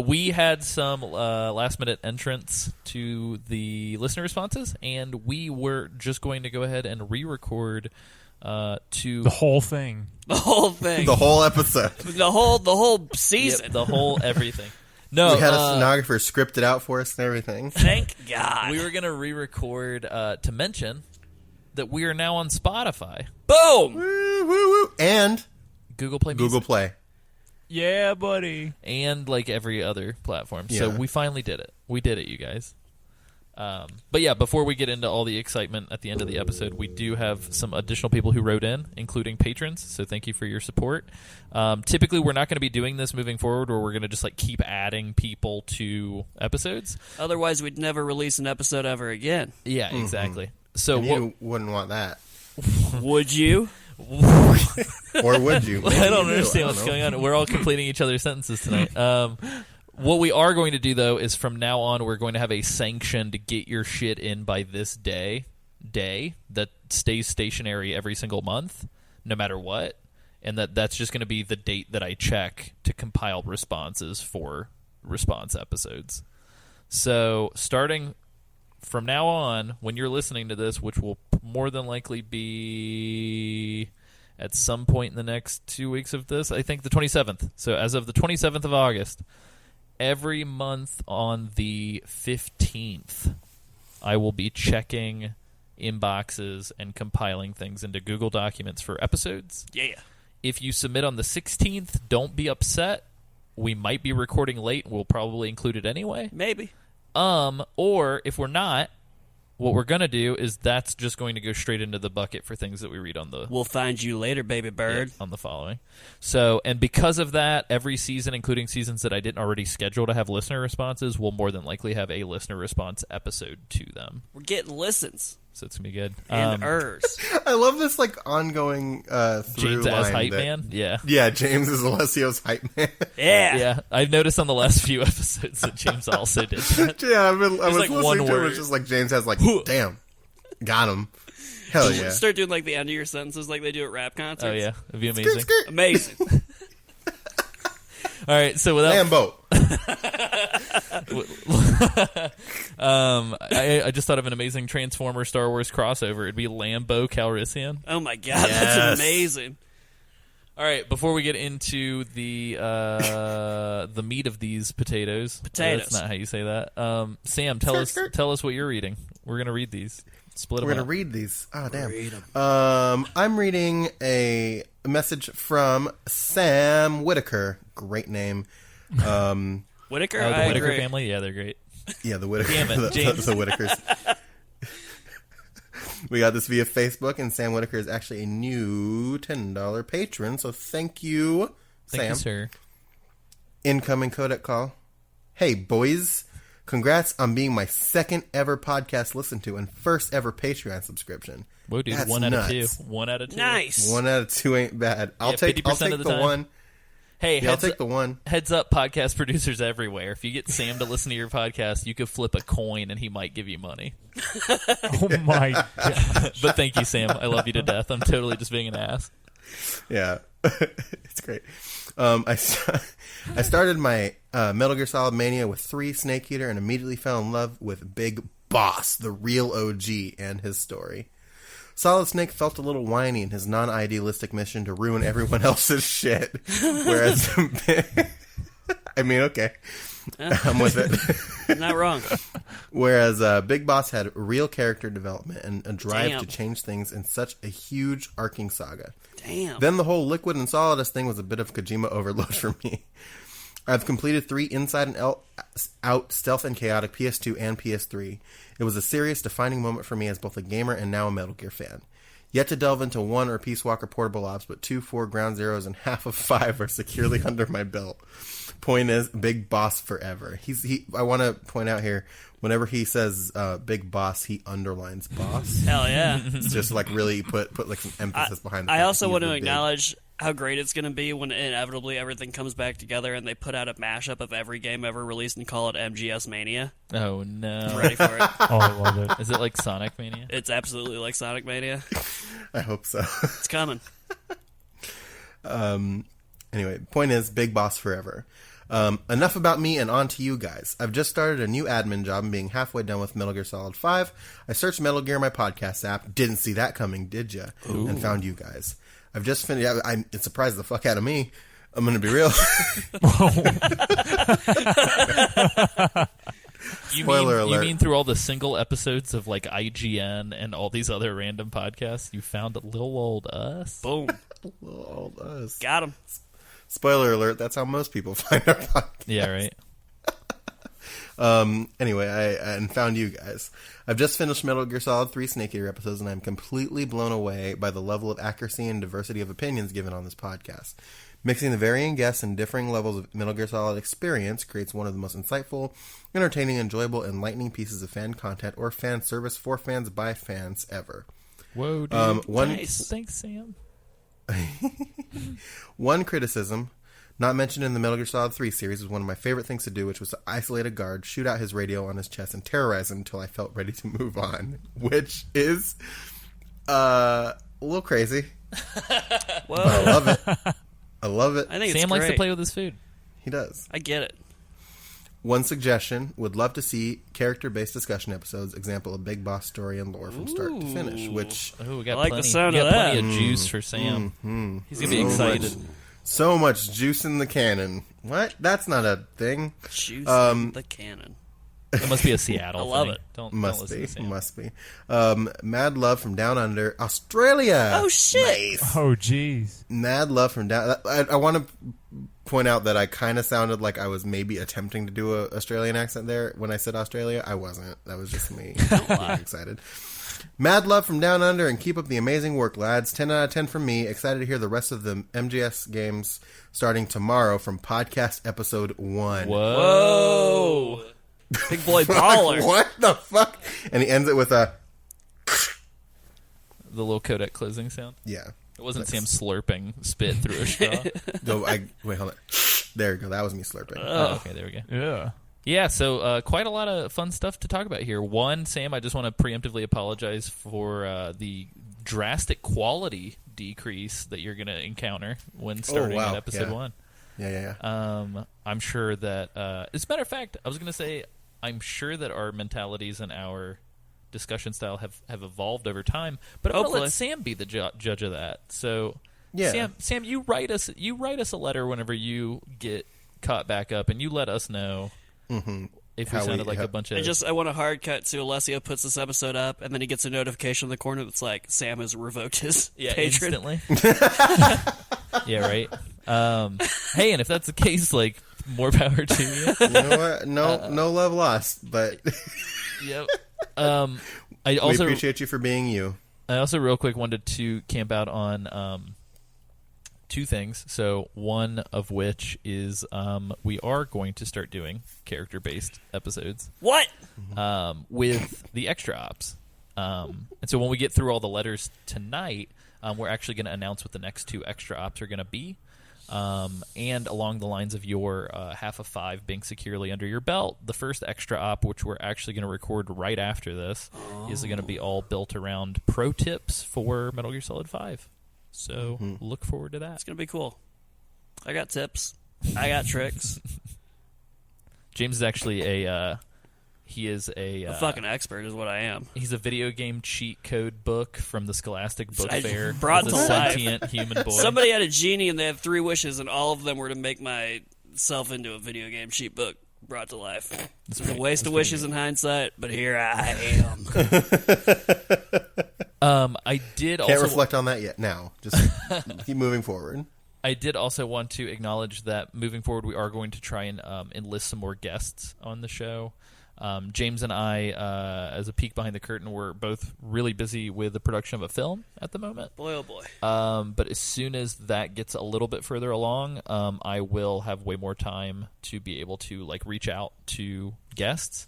We had some last-minute entrants to the listener responses, and we were just going to go ahead and re-record to The whole thing. The whole thing. The whole episode. The whole season. the whole everything. No, We had a stenographer script it out for us and everything. Thank God. we were going to re-record to mention that we are now on Spotify, Boom. Woo, woo, woo. And Google Play Music, Google Play. Yeah, buddy. and like every other platform. So Yeah. we finally did it. We did it, you guys. But yeah, before we get into all the excitement at the end of the episode, we do have some additional people who wrote in, including patrons. So thank you for your support. Typically, we're not going to be doing this moving forward, or we're going to just like keep adding people to episodes. Otherwise, we'd never release an episode ever again. Yeah, exactly. So And what? you wouldn't want that. Would you? Or would you? I don't understand what's going on. We're all completing each other's sentences tonight. What we are going to do, though, is from now on, we're going to have a sanction to get your shit in by this day that stays stationary every single month, no matter what. And that's just going to be the date that I check to compile responses for response episodes. So starting from now on, when you're listening to this, which will more than likely be at some point in the next 2 weeks of this, I think the 27th. So as of the 27th of August, every month on the 15th, I will be checking inboxes and compiling things into Google Documents for episodes. Yeah. If you submit on the 16th, don't be upset. We might be recording late. We'll probably include it anyway. Maybe. Or if we're not, what we're going to do is that's just going to go straight into the bucket for things that we read on the We'll find you later, baby bird. on the following. So, and because of that, every season, including seasons that I didn't already schedule to have listener responses, will more than likely have a listener response episode to them. We're getting listens So it's going to be good. and ers. I love this like ongoing through James as line hype that- man? Yeah. Yeah, James is Alessio's hype man. Yeah. Yeah, I've noticed on the last few episodes that James also did that. Yeah, I was like listening one to it. word. It's just like James has like, damn, got him. Hell yeah. Start doing like the end of your sentences like they do at rap concerts. Oh, yeah. It'd be amazing. Amazing. All right, so without Lambo. I just thought of an amazing Transformer Star Wars crossover. It'd be Lambo Calrissian. Oh my god, that's amazing. All right, before we get into the meat of these potatoes. That's not how you say that. Sam, tell us what you're reading. We're gonna read these. Split them up. We're gonna read these. Oh damn. I'm reading a message from Sam Whitaker. Great name. Whitaker. The Whitaker family. Yeah, they're great. Yeah, the Whitaker. Damn it, James. The Whitakers. We got this via Facebook, and Sam Whitaker is actually a new $10 patron, so thank you, Sam. Thank you, sir. Incoming codec call. Hey, boys. Congrats on being my second ever podcast listened to and first ever Patreon subscription. Whoa, dude, That's 1 out of 2. nuts. 1 out of 2. Nice. 1 out of 2 ain't bad. I'll Yeah, take 50% of the time. one. Hey, Yeah, I'll take the one. Heads up, podcast producers everywhere. If you get Sam to listen to your podcast, you could flip a coin and he might give you money. Oh my god! But thank you, Sam. I love you to death. I'm totally just being an ass. Yeah, it's great. I started my Metal Gear Solid Mania with 3 Snake Eater and immediately fell in love with Big Boss, the real OG, and his story. Solid Snake felt a little whiny in his non-idealistic mission to ruin everyone else's shit, whereas I mean, okay, I'm with it. Not wrong. Whereas Big Boss had real character development and a drive Damn. to change things in such a huge arcing saga. Damn. Then the whole Liquid and Solidus thing was a bit of Kojima overload for me. I've completed 3 Inside and Out Stealth and Chaotic PS2 and PS3. It was a serious defining moment for me as both a gamer and now a Metal Gear fan. Yet to delve into 1 or Peace Walker Portable Ops, but 2, 4 Ground Zeroes and half of 5 are securely under my belt. Point is, Big Boss forever. I want to point out here, whenever he says Big Boss, he underlines boss. Hell yeah. It's just like really put like some emphasis behind the I fact also that want he's to the big- acknowledge how great it's going to be when inevitably everything comes back together and they put out a mashup of every game ever released and call it MGS Mania. Oh, no. I'm ready for it. Oh, I love it. Is it like Sonic Mania? It's absolutely like Sonic Mania. I hope so. It's coming. Anyway, point is, Big Boss forever. Enough about me and on to you guys. I've just started a new admin job and being halfway done with Metal Gear Solid 5. I searched Metal Gear in my podcast app. Didn't see that coming, did ya? And found you guys. I've just finished. It surprised the fuck out of me. I'm going to be real. Spoiler alert. You mean through all the single episodes of like IGN and all these other random podcasts, you found a little old us? Boom. Little old us. Got him. Spoiler alert, that's how most people find our podcast. Yeah, right. Anyway, I found you guys. I've just finished Metal Gear Solid 3 Snake Eater episodes, and I'm completely blown away by the level of accuracy and diversity of opinions given on this podcast. Mixing the varying guests and differing levels of Metal Gear Solid experience creates one of the most insightful, entertaining, enjoyable, enlightening pieces of fan content or fan service for fans by fans ever. Whoa, dude. Nice. Thanks, Sam. One criticism, not mentioned in the Metal Gear Solid 3 series, was one of my favorite things to do, which was to isolate a guard, shoot out his radio on his chest, and terrorize him until I felt ready to move on, which is a little crazy. Whoa. But I love it. I love it. I think it's Sam likes to great. play with his food. He does. I get it. One suggestion, would love to see character-based discussion episodes, example of Big Boss story and lore from start to finish, which... Oh, we got I like the plenty. sound we got of plenty that. of juice for Sam. He's gonna be excited. So much juice in the cannon. What? That's not a thing. Choose the cannon. It must be a Seattle. I love thing. it. Don't Must listen be. to Sam. Must be. Mad love from down under Australia. Oh, shit. Nice. Oh, jeez. Mad love from down. I want to point out that I kind of sounded like I was maybe attempting to do a Australian accent there when I said Australia. I wasn't. That was just me being excited. Mad love from down under, and keep up the amazing work, lads. 10 out of 10 from me. Excited to hear the rest of the MGS games starting tomorrow from podcast episode 1. Whoa. Big boy baller. What the fuck? And he ends it with a... The little codec closing sound. Yeah. It wasn't Sam slurping spit through a straw. Wait, hold on. There you go. That was me slurping. Oh, okay, there we go. Yeah. Yeah, so quite a lot of fun stuff to talk about here. One, Sam, I just want to preemptively apologize for the drastic quality decrease that you're going to encounter when starting wow. at episode Yeah. 1. Yeah. I'm sure that, as a matter of fact, I was going to say, I'm sure that our mentalities and our discussion style have evolved over time, but I'm going to let Sam be the judge of that. So, yeah. Sam, you write us a letter whenever you get caught back up, and you let us know if we sounded like a bunch of... I want a hard cut to Alessio puts this episode up, and then he gets a notification in the corner that's like, Sam has revoked his patron. Instantly. Yeah, right. Hey, and if that's the case, like, more power to you. You know what? No love lost, but Yep. we appreciate you for being you. I also real quick wanted to camp out on two things. So one of which is we are going to start doing character-based episodes. What? With the extra ops. And so when we get through all the letters tonight, we're actually going to announce what the next two extra ops are going to be. And along the lines of your half of 5 being securely under your belt, the first extra op, which we're actually going to record right after this, is going to be all built around pro tips for Metal Gear Solid 5. So look forward to that. It's going to be cool. I got tips. I got tricks. James is actually a fucking expert is what I am. He's a video game cheat code book from the Scholastic Book Fair. Brought to life. Sentient human boy. Somebody had a genie and they have 3 wishes, and all of them were to make myself into a video game cheat book brought to life. It's a waste of wishes in hindsight, but here I am. I did Can't also reflect on that yet. Now, just keep moving forward. I did also want to acknowledge that moving forward, we are going to try and enlist some more guests on the show. James and I, as a peek behind the curtain, we're both really busy with the production of a film at the moment. Boy, oh boy. But as soon as that gets a little bit further along, I will have way more time to be able to reach out to guests.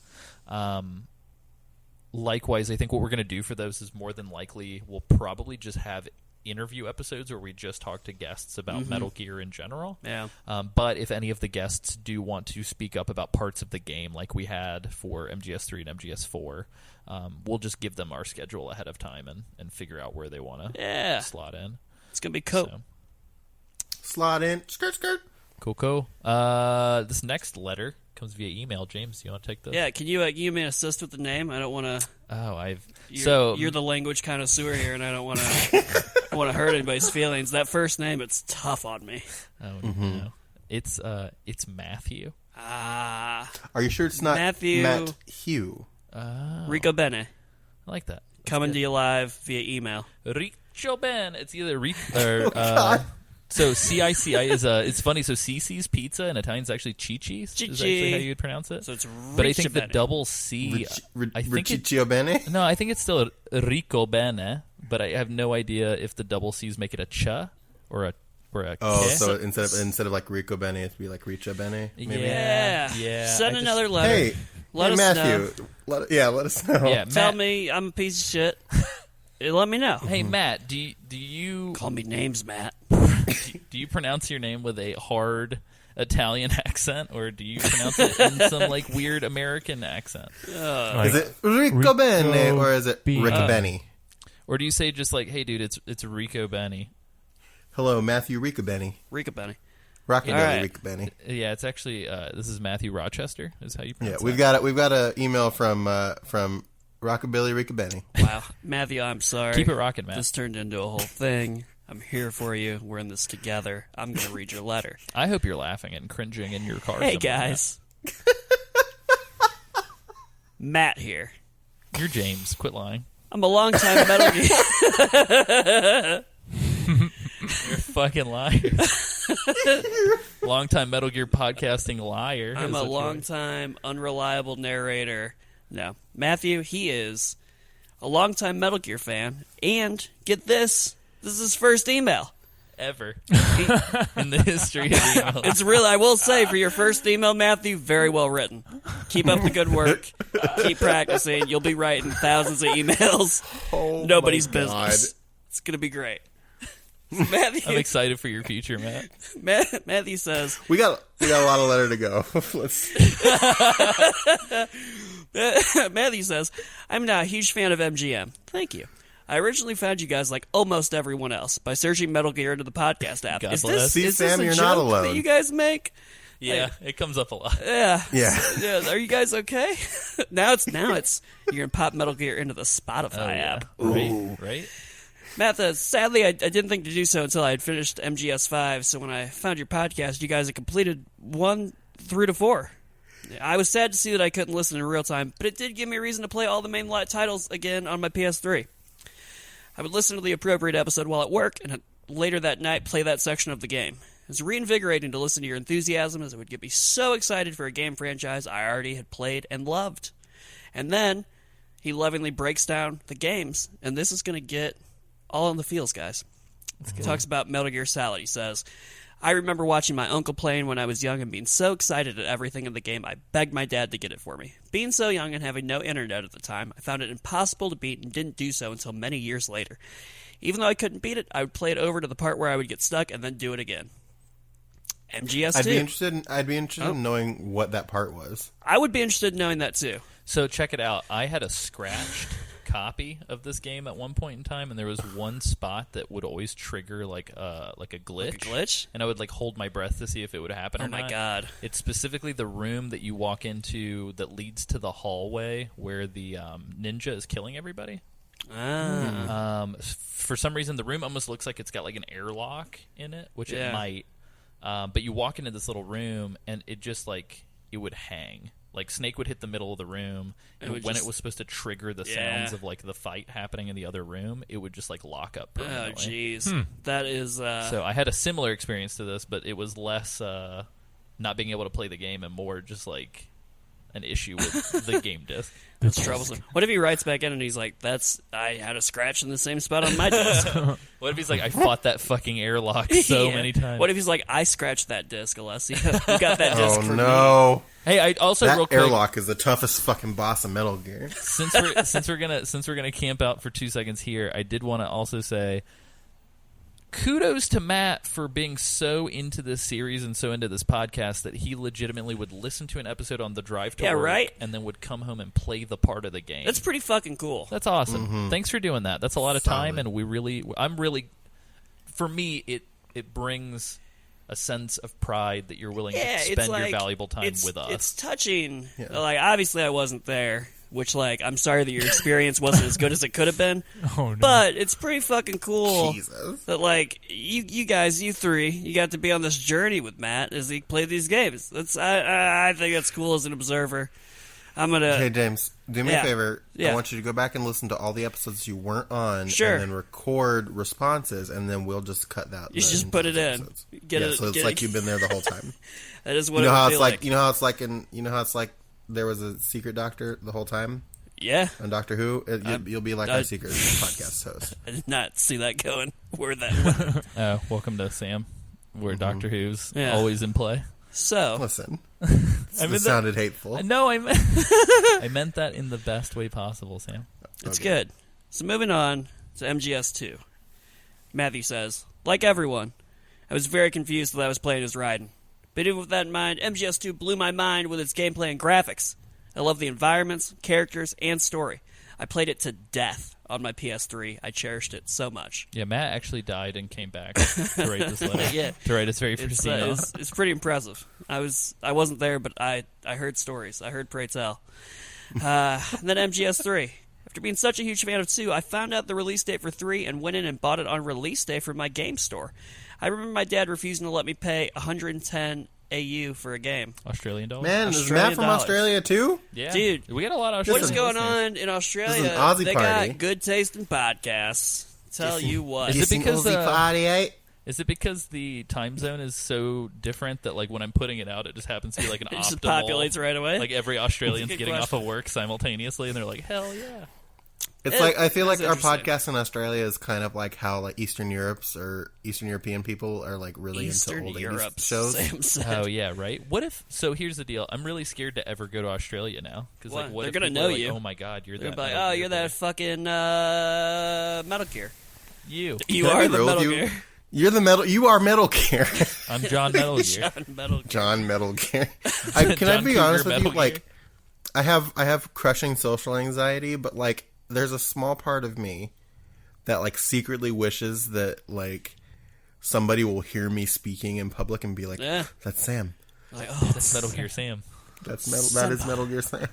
Likewise, I think what we're going to do for those is more than likely we'll probably just have interview episodes where we just talk to guests about Metal Gear in general. Yeah. But if any of the guests do want to speak up about parts of the game like we had for MGS3 and MGS4, we'll just give them our schedule ahead of time and figure out where they want to slot in. It's going to be cool. So. Slot in. Skirt. Cool. This next letter comes via email. James, do you want to take this? Yeah, can you give me an assist with the name? I don't want to... Oh, You're the language connoisseur here, and I don't want to hurt anybody's feelings. That first name, it's tough on me. Oh, no. It's Matthew. Ah. Are you sure it's not Matthew Matt Hugh? Rico Bene. I like that. Coming to you live via email. Rico Ben. It's either or so CICI is it's funny. So CC's Pizza in Italian is actually Chi-Chi's. Is actually how you'd pronounce it. So it's but I think the double C. I think Riccio Bene? No, I think it's still Rico Bene, but I have no idea if the double C's make it a cha or a Oh, ke. so instead of like Rico Bene, it'd be like Richa Bene. Maybe? Yeah. Send another letter. Hey, let us Matthew. know. Let us know. Yeah, Tell Matt, me I'm a piece of shit. Let me know. Hey Matt, do you Call me names, Matt. do you pronounce your name with a hard Italian accent, or do you pronounce it in some weird American accent? Is it Rico Bene or is it Rick Benny? Or do you say just hey dude, it's Rico Benny? Hello, Matthew Rico Benny. Rico Benny. Rockabilly Rico Benny. Yeah, it's actually this is Matthew Rochester. Is how you pronounce it. Yeah, we've got an email from Rockabilly Rico Benny. Wow, Matthew, I'm sorry. Keep it rocking, Matt. This turned into a whole thing. I'm here for you. We're in this together. I'm going to read your letter. I hope you're laughing and cringing in your car. Hey, guys. Matt here. You're James. Quit lying. I'm a longtime Metal Gear... You're a fucking liar. Longtime Metal Gear podcasting liar. I'm a longtime unreliable narrator. No. Matthew, he is a longtime Metal Gear fan. And, get this is his first email. Ever. In the history of email. It's real. I will say, for your first email, Matthew, very well written. Keep up the good work. Keep practicing. You'll be writing thousands of emails. Oh, Nobody's business. It's going to be great. Matthew, I'm excited for your future, Matt. Matthew says, we got a lot of letter to go. Matthew says, I'm not a huge fan of MGM. Thank you. I originally found you guys like almost everyone else by searching Metal Gear into the podcast app. God Is bless. this, See, is Sam, this a you're joke not alone. that you guys make? Yeah, it comes up a lot. Yeah. Yeah. Yeah. Are you guys okay? now it's you're gonna pop Metal Gear into the Spotify app. Right? Matt, sadly, I didn't think to do so until I had finished MGS5. So when I found your podcast, you guys had completed 1 through to 4. I was sad to see that I couldn't listen in real time, but it did give me a reason to play all the main titles again on my PS3. I would listen to the appropriate episode while at work, and later that night play that section of the game. It was reinvigorating to listen to your enthusiasm, as it would get me so excited for a game franchise I already had played and loved. And then he lovingly breaks down the games, and this is going to get all in the feels, guys. He talks about Metal Gear Solid. He says, I remember watching my uncle playing when I was young and being so excited at everything in the game, I begged my dad to get it for me. Being so young and having no internet at the time, I found it impossible to beat and didn't do so until many years later. Even though I couldn't beat it, I would play it over to the part where I would get stuck and then do it again. MGS2. I'd be interested in knowing what that part was. I would be interested in knowing that too. So check it out. I had a scratched copy of this game at one point in time, and there was one spot that would always trigger like a glitch. Like a glitch? And I would hold my breath to see if it would happen or Oh my not. god. It's specifically the room that you walk into that leads to the hallway where the ninja is killing everybody. For some reason, the room almost looks like it's got an airlock in it, which it might. But you walk into this little room, and it just it would hang. Snake would hit the middle of the room, and when it was supposed to trigger the sounds of the fight happening in the other room, it would just lock up permanently. Oh, jeez. That is... So I had a similar experience to this, but it was less not being able to play the game and more just an issue with the game disc. That's troublesome. What if he writes back in and he's like, I had a scratch in the same spot on my disc? What if he's like, I fought that fucking airlock so many times? What if he's like, I scratched that disc, Alessia? You got that disc for no. me. Hey, I also That real quick, airlock is the toughest fucking boss of Metal Gear. since we're gonna camp out for 2 seconds here, I did want to also say kudos to Matt for being so into this series and so into this podcast that he legitimately would listen to an episode on the drive to work, right? and then would come home and play the part of the game. That's pretty fucking cool. That's awesome. Thanks for doing that. That's a lot of time, and for me, it brings a sense of pride that you're willing to spend your valuable time with us. It's touching. Yeah. Obviously I wasn't there, which, I'm sorry that your experience wasn't as good as it could have been. Oh, no. But it's pretty fucking cool Jesus. that, you guys, you three, you got to be on this journey with Matt as he played these games. I think that's cool as an observer. I'm gonna... Hey, James, do me a favor. Yeah. I want you to go back and listen to all the episodes you weren't on, Sure. and then record responses, and then we'll just cut that. You should just put it in. So it's like you've been there the whole time. That is what You know it how would it's be like. You know how it's like in. You know how it's like there was a secret doctor the whole time Yeah. on Doctor Who. You'll be like our secret podcast host. I did not see that going. Where that went. Welcome to Sam, where Doctor Who's always in play. So... Listen, I it sounded hateful. No, I meant that in the best way possible, Sam. It's good. So moving on to MGS2. Matthew says, like everyone, I was very confused that I was playing as Raiden. But even with that in mind, MGS2 blew my mind with its gameplay and graphics. I love the environments, characters, and story. I played it to death on my PS3. I cherished it so much. Yeah, Matt actually died and came back to write this letter. To write his very first email. It's pretty impressive. I wasn't there, but I heard stories. I heard pray tell. And then MGS3. After being such a huge fan of 2, I found out the release date for 3 and went in and bought it on release day from my game store. I remember my dad refusing to let me pay 110 AU for a game. Australian dollars? Man, is Australian Matt from dollars. Australia too? Yeah. Dude, we got a lot of What is Australian going listeners. on in Australia? This is an Aussie They party. got good taste in podcasts. Tell you what. Is it because, party, eh? Is it because the time zone is so different that when I'm putting it out, it just happens to be an it optimal... just populates right away? Every Australian's Good getting off question. of work simultaneously, and they're like, hell yeah. It's I feel like that's our interesting. podcast in Australia is kind of like how Eastern European people are really Eastern into old Europe 80s shows. Sam said. Oh, yeah, right? What if... So here's the deal. I'm really scared to ever go to Australia now. Because Why? what They're if gonna people know are like, you. oh my god, you're They're that... like, Metal oh, Gear you're that guy." fucking Metal Gear. You. You Can I are be the real with Metal you? Gear. You're the metal. You are Metal Gear. I'm John Metal Gear. John Metal Gear. John Metal Gear. Can I John be Cougar honest with you? Metal Gear. I have crushing social anxiety, but there's a small part of me that like secretly wishes that like somebody will hear me speaking in public and be like, "That's Sam. Like, oh, That's Metal Gear Sam. That's Metal. That is Metal Gear Sam."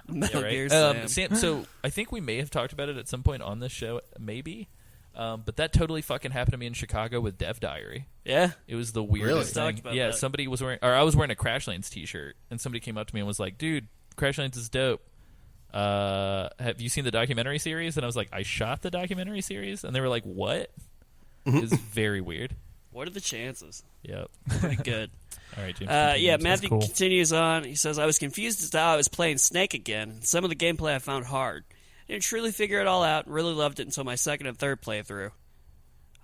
Metal Yeah, Gear right. Sam. So I think we may have talked about it at some point on this show, maybe. But that totally fucking happened to me in Chicago with Dev Diary. Yeah. It was the weirdest Really? thing. Talked about Yeah, that. somebody was wearing, or I was wearing a Crash Lanes t-shirt, and somebody came up to me and was like, "Dude, Crash Lanes is dope. Have you seen the documentary series?" And I was like, "I shot the documentary series," and they were like, "What?" It was very weird. What are the chances? Yep. Pretty good. All right, James. Yeah, continue. Matthew cool. continues on. He says, I was confused as to how I was playing Snake again, and some of the gameplay I found hard. I didn't truly figure it all out and really loved it until my second and third playthrough.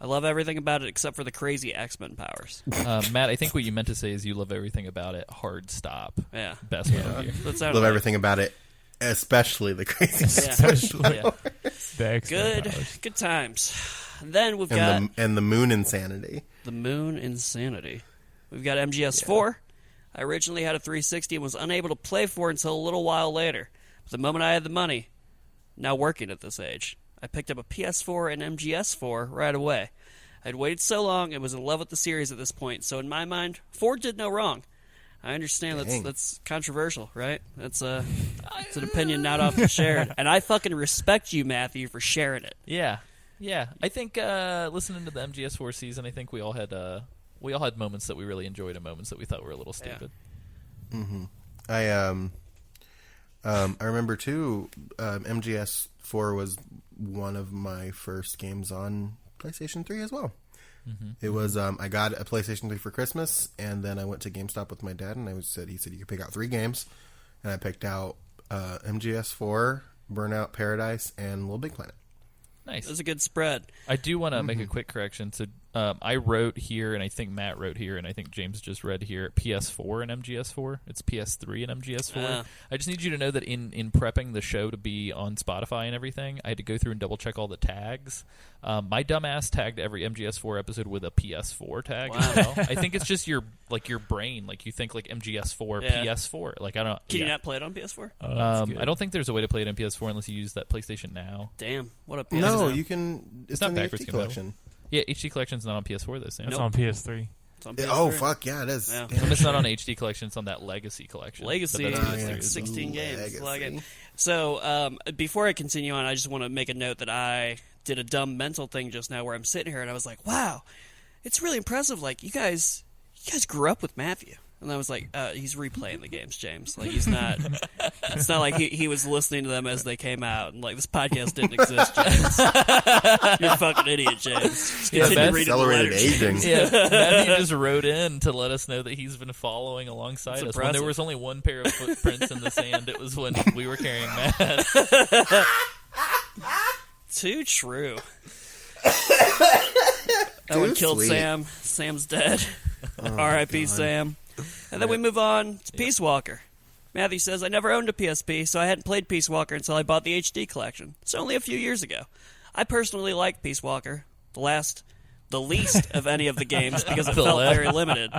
I love everything about it except for the crazy X-Men powers. Matt, I think what you meant to say is you love everything about it. Hard stop. Yeah. Best Metal Gear. That sounded Love like- everything about it, especially the crazy Yeah. Yeah. The X-Men Good, powers. good times. And then we've got and the moon insanity. the Moon Insanity. We've got MGS4. I originally had a 360 and was unable to play for it until a little while later. But the moment I had the money, now working at this age, I picked up a PS4 and MGS4 right away. I'd waited so long and was in love with the series at this point, so in my mind, 4 did no wrong. I understand that's controversial, right? It's an opinion not often shared. And I fucking respect you, Matthew, for sharing it. Yeah. Yeah. I think listening to the MGS4 season, I think we all had moments that we really enjoyed and moments that we thought were a little stupid. I remember too. MGS4 was one of my first games on PlayStation 3 as well. It was I got a PlayStation 3 for Christmas, and then I went to GameStop with my dad, and he said you could pick out 3 games, and I picked out MGS4, Burnout Paradise, and Little Big Planet. Nice. It was a good spread. I do want to make a quick correction. So I wrote here, and I think Matt wrote here, and I think James just read here, PS4 and MGS4. It's PS3 and MGS4. I just need you to know that in prepping the show to be on Spotify and everything, I had to go through and double-check all the tags. My dumbass tagged every MGS4 episode with a PS4 tag as well. I think it's just your brain. Like, you think, like, MGS4, Yeah. PS4. Like, I don't... Can you yeah. not play it on PS4? I don't think there's a way to play it on PS4 unless you use that PlayStation Now. Damn, what a No, you can. It's not in the backwards HD compatible. collection. Yeah, HD Collection's not on PS4 though, Sam. It's on PS3. It's on Oh PS3. fuck yeah, it is. Yeah. Damn It's not on straight. HD Collection. It's on that Legacy Collection. Legacy, But that's Oh, it's yeah. like 16 games. It's like it. Legacy. So, before I continue on, I just want to make a note that I did a dumb mental thing just now where I'm sitting here and I was like, wow, it's really impressive. Like, you guys grew up with Matthew. And I was like, he's replaying the games, James. Like, he's not, it's not like he was listening to them as they came out. And, like, this podcast didn't exist, James. You're a fucking idiot, James. Just continue that's reading the Accelerated letters. aging. Yeah, Matthew just wrote in to let us know that he's been following alongside That's us. When there impressive. was only one pair of footprints in the sand, it was when we were carrying Matt. Too true. That one Too killed sweet. Sam. Sam's dead. R.I.P. Sam. And then we move on to Peace Walker. Matthew says, I never owned a PSP, so I hadn't played Peace Walker until I bought the HD collection. It's only a few years ago. I personally liked Peace Walker, the least of any of the games because it The felt last. very limited.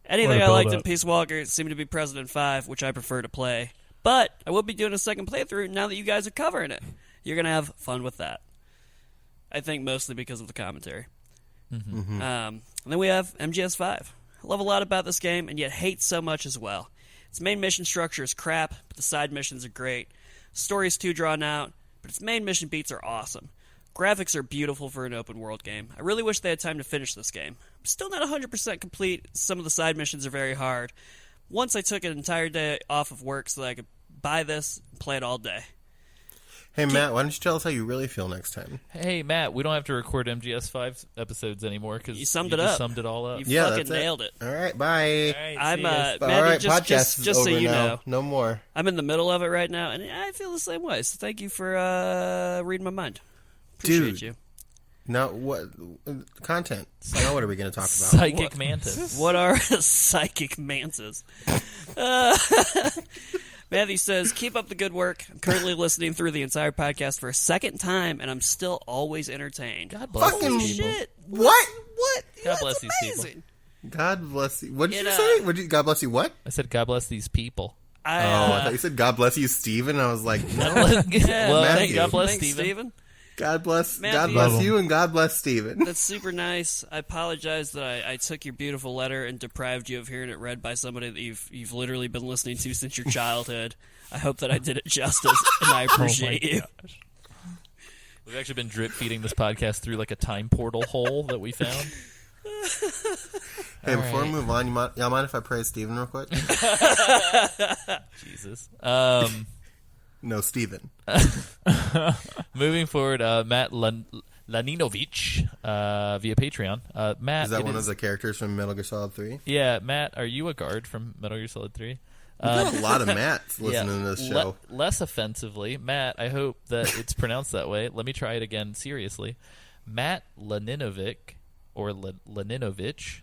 Anything What a I liked in build-up. Peace Walker seemed to be President 5, which I prefer to play. But I will be doing a second playthrough now that you guys are covering it. You're going to have fun with that. I think mostly because of the commentary. And then we have MGS5. I love a lot about this game, and yet hate so much as well. Its main mission structure is crap, but the side missions are great. Story is too drawn out, but its main mission beats are awesome. Graphics are beautiful for an open world game. I really wish they had time to finish this game. I'm still not 100% complete. Some of the side missions are very hard. Once I took an entire day off of work so that I could buy this and play it all day. Hey Matt, why don't you tell us how you really feel next time? Hey, Matt, we don't have to record MGS5 episodes anymore because You summed it just up. summed it all up. You Yeah, fucking that's it. nailed it. All right, bye. I'm All Matthew, right, just podcast is so over you now. know, No more. I'm in the middle of it right now, and I feel the same way. So thank you for reading my mind. Appreciate Dude. you. Now what content? Now what are we going to talk about? Psychic Mantis. What are psychic mantas? Matthew says, keep up the good work. I'm currently listening through the entire podcast for a second time, and I'm still always entertained. God bless Fucking these people. Shit. What? What? God bless these people. amazing. God bless you. What did It, you say? What did you, God bless you? What? I said, God bless these people. I, Oh, I thought you said God bless you, Steven. I was like, no. yeah, well, Matthew. God bless thanks, Steven. Steven. God bless. Matt, God you- bless you, and God bless Steven. That's super nice. I apologize that I took your beautiful letter and deprived you of hearing it read by somebody that you've literally been listening to since your childhood. I hope that I did it justice, and I appreciate you. gosh. We've actually been drip feeding this podcast through like a time portal hole that we found. Hey, before we move on, y'all mind if I praise Steven real quick? Jesus. No, Steven. Moving forward, Matt Laninovich via Patreon. Matt, Is that one of the characters from Metal Gear Solid 3? Yeah, Matt, are you a guard from Metal Gear Solid 3? We got a lot of Matts listening to this show. Less offensively, Matt, I hope that it's pronounced that way. Let me try it again seriously. Matt Laninovic, or Laninovich,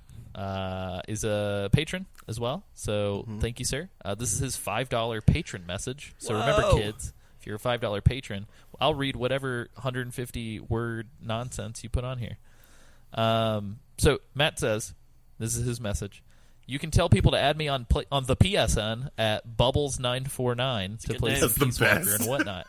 is a patron as well. So thank you, sir. This is his $5 patron message. So remember, Whoa. kids, if you're a $5 patron, I'll read whatever 150-word nonsense you put on here. So Matt says, this is his message. You can tell people to add me on the PSN at Bubbles949 to play some That's the Peace Walker best. and whatnot.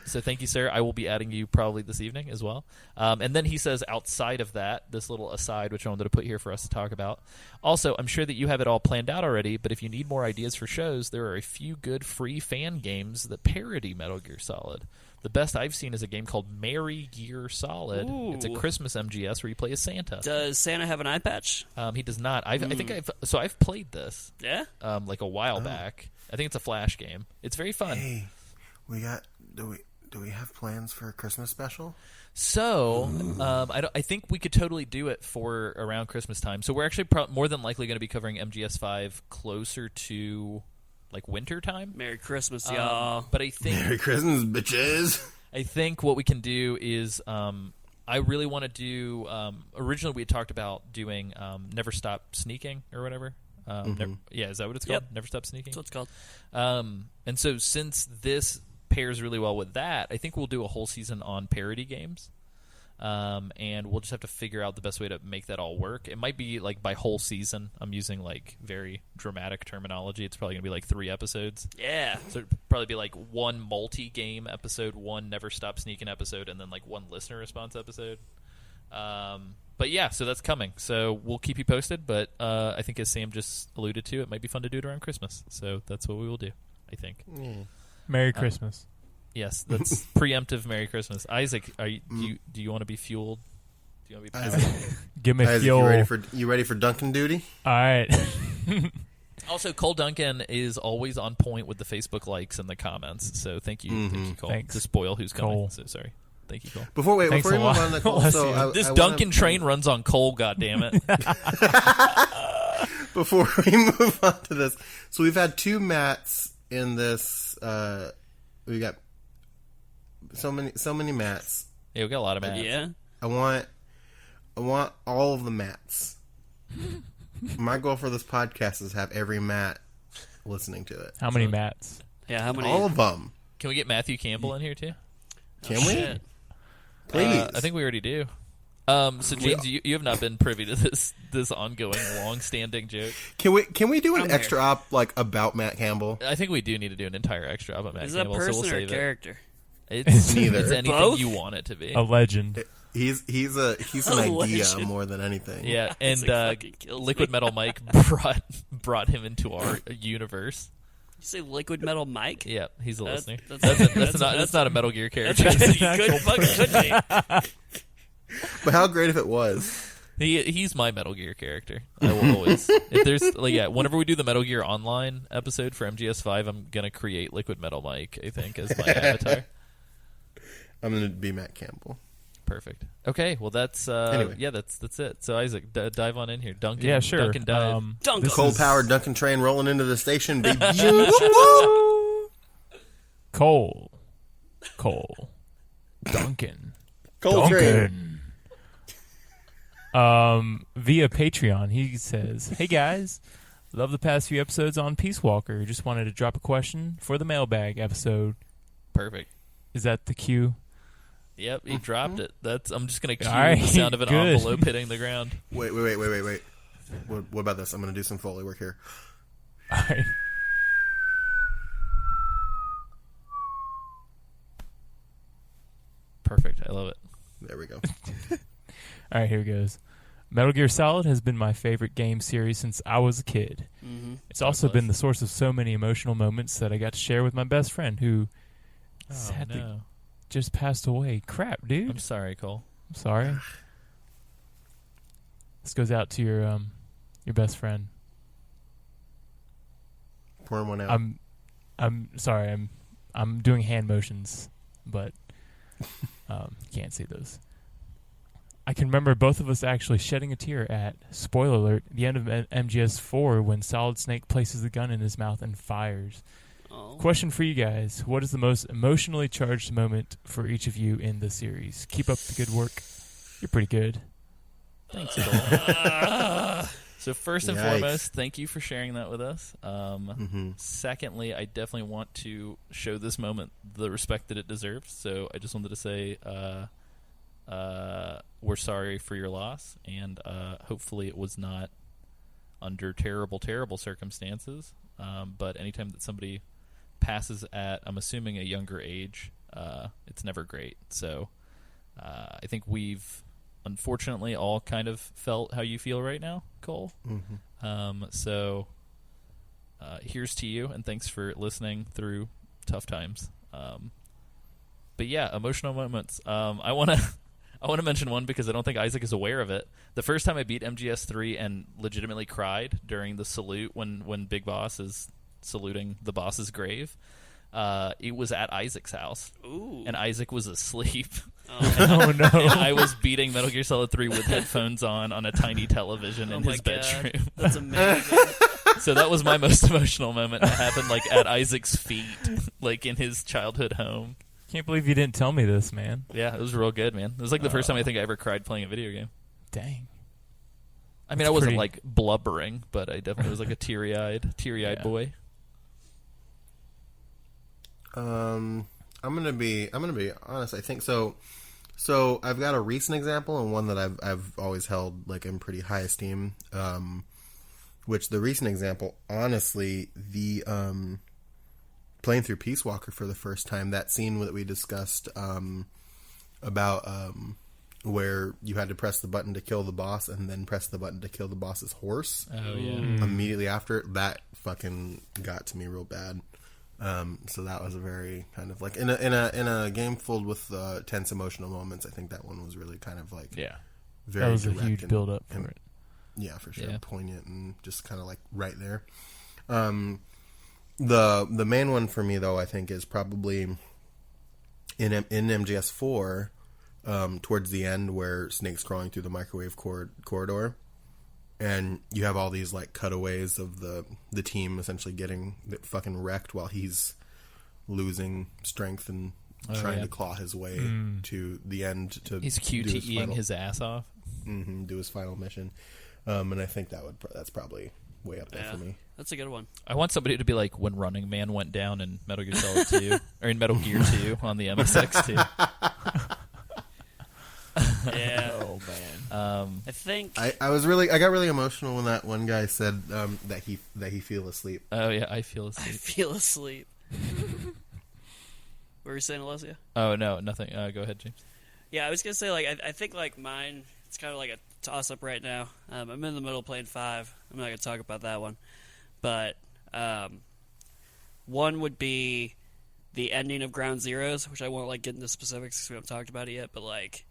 So thank you, sir. I will be adding you probably this evening as well. And then he says, outside of that, this little aside, which I wanted to put here for us to talk about. Also, I'm sure that you have it all planned out already, but if you need more ideas for shows, there are a few good free fan games that parody Metal Gear Solid. The best I've seen is a game called Merry Gear Solid. Ooh. It's a Christmas MGS where you play as Santa. Does Santa have an eye patch? He does not. I think I've played this Yeah? like a while back. I think it's a Flash game. It's very fun. Hey, do we have plans for a Christmas special? So, I think we could totally do it for around Christmas time. So we're actually more than likely going to be covering MGS5 closer to like winter time. Merry Christmas, y'all. But I think Merry Christmas, bitches. I think what we can do is I really want to do. Originally, we had talked about doing Never Stop Sneaking or whatever. Is that what it's called? Yep. Never Stop Sneaking. That's what it's And so since this pairs really well with that, I think we'll do a whole season on parody games. And we'll just have to figure out the best way to make that all work. It might be like by whole season. I'm using like very dramatic terminology. It's probably going to be like 3 episodes. Yeah. So it'd probably be like 1 multi-game episode, 1 Never Stop Sneaking episode, and then like 1 listener response episode. But yeah, so that's coming. So we'll keep you posted. But I think as Sam just alluded to, it might be fun to do it around Christmas. So that's what we will do, I think. Merry Christmas. Yes, that's preemptive Merry Christmas. Isaac, do you want to be fueled? Do you want to be Isaac, powered? Give me Isaac, fuel. you ready for Duncan duty? All right. Also, Cole Duncan is always on point with the Facebook likes and the comments. So thank you, Cole. Thanks. To spoil who's coming. Cole. So sorry. Thank you, Cole. Before we Thanks move a lot. on to Cole, Bless so you. This I Duncan wanna, train runs on Cole. Goddammit. Before we move on to this, so we've had 2 Matts in this. We got so many Matts. Yeah, we got a lot of Matts. Yeah. I want all of the Matts. My goal for this podcast is have every Matt listening to it. How many mats? Yeah, how many? All of them. Can we get Matthew Campbell in here too? Can we? Shit. Please. I think we already do. So James, you have not been privy to this ongoing, long-standing joke. Can we do an I'm extra op like about Matt Campbell? I think we do need to do an entire extra about Matt Is that Campbell. person so we'll or save character? It's Neither. It's anything Both? you want it to be. A legend. He's an A idea legend. more than anything. Yeah, and fucking kills Liquid me. Metal Mike brought him into our universe. You say Liquid Metal Mike? Yeah, he's a listener. that's- That's not a Metal Gear That's character. good fucking could be. But how great if it was? He's my Metal Gear character. I will always. If there's whenever we do the Metal Gear Online episode for MGS5, I'm gonna create Liquid Metal Mike. I think as my avatar. I'm gonna be Matt Campbell. Perfect. Okay, well that's Anyway. yeah, that's it. So Isaac, dive on in here. Duncan. Yeah, sure. Duncan dive. Duncan. this Coal is powered Duncan train rolling into the station, baby. Cole. Duncan. Coal train. Via Patreon, he says, "Hey guys, love the past few episodes on Peace Walker. Just wanted to drop a question for the mailbag episode. Perfect. Is that the cue? Yep, he dropped it. I'm just gonna cue All right, the sound of an good. envelope hitting the ground. Wait. What about this? I'm gonna do some Foley work here. All right. Perfect. I love it. There we go. All right, here goes. Metal Gear Solid has been my favorite game series since I was a kid. Mm-hmm. It's also been the source of so many emotional moments that I got to share with my best friend who sadly just passed away. Crap, dude. I'm sorry, Cole. I'm sorry. This goes out to your best friend. Pour one out. I'm sorry. I'm doing hand motions, but can't see those. I can remember both of us actually shedding a tear at, spoiler alert, the end of MGS4 when Solid Snake places the gun in his mouth and fires. Oh. Question for you guys. What is the most emotionally charged moment for each of you in the series? Keep up the good work. You're pretty good. Thanks, Cole. So first and Yikes. foremost, thank you for sharing that with us. Secondly, I definitely want to show this moment the respect that it deserves. So I just wanted to say we're sorry for your loss, and hopefully it was not under terrible, terrible circumstances. But anytime that somebody passes at, I'm assuming, a younger age, it's never great. So I think we've unfortunately all kind of felt how you feel right now, Cole. So here's to you, and thanks for listening through tough times. But yeah, emotional moments. I want to mention one because I don't think Isaac is aware of it. The first time I beat MGS3 and legitimately cried during the salute when Big Boss is saluting the boss's grave, it was at Isaac's house. Ooh. And Isaac was asleep. Oh, no. And I was beating Metal Gear Solid 3 with headphones on a tiny television in my his God. bedroom. That's amazing. So that was my most emotional moment. It happened like at Isaac's feet, like in his childhood home. Can't believe you didn't tell me this, man. Yeah, it was real good, man. It was like the first time I think I ever cried playing a video game. Dang. I mean, That's I wasn't pretty- like blubbering, but I definitely was like a teary-eyed Yeah. boy. I'm gonna be honest. I think so. So I've got a recent example and one that I've always held like in pretty high esteem. Which the recent example, honestly, the playing through Peace Walker for the first time, that scene that we discussed about where you had to press the button to kill the boss and then press the button to kill the boss's horse. Oh yeah. Immediately after, that fucking got to me real bad. So that was a very kind of like in a game filled with tense emotional moments. I think that one was really kind of like very That was a direct huge and- build up for and- it. Yeah, for sure, Yeah. poignant and just kind of like right there. The main one for me though, I think, is probably in MGS4 towards the end where Snake's crawling through the microwave corridor. And you have all these like cutaways of the team essentially getting fucking wrecked while he's losing strength and trying to claw his way to the end. He's QTEing his ass off. Do his final mission. And I think that's probably way up there for me. That's a good one. I want somebody to be like when Running Man went down in Metal Gear Solid 2 or in Metal Gear 2 on the MSX 2. Yeah. Oh, man. I think I got really emotional when that one guy said that he feel asleep. Oh yeah, I feel I asleep. feel asleep. What were you saying, Alessia? Oh no, nothing. Go ahead, James. Yeah, I was gonna say, like, I think like mine, it's kind of like a toss up right now. I'm in the middle playing 5. I'm not gonna talk about that one, but one would be the ending of Ground Zeroes, which I won't like get into specifics because we haven't talked about it yet. But like,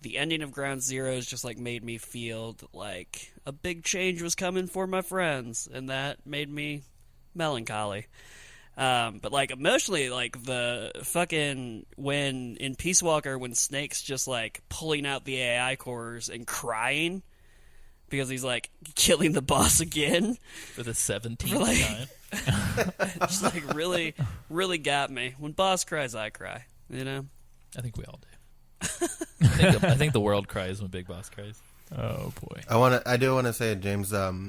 the ending of Ground Zeroes just like made me feel that, like, a big change was coming for my friends, and that made me melancholy. But like emotionally, like the fucking when in Peace Walker when Snake's just like pulling out the AI cores and crying because he's like killing the boss again For the 17th Like- time. just like really got me. When boss cries, I cry, you know. I think we all do. I think the world cries when Big Boss cries. Oh, boy. I do want to say, James, I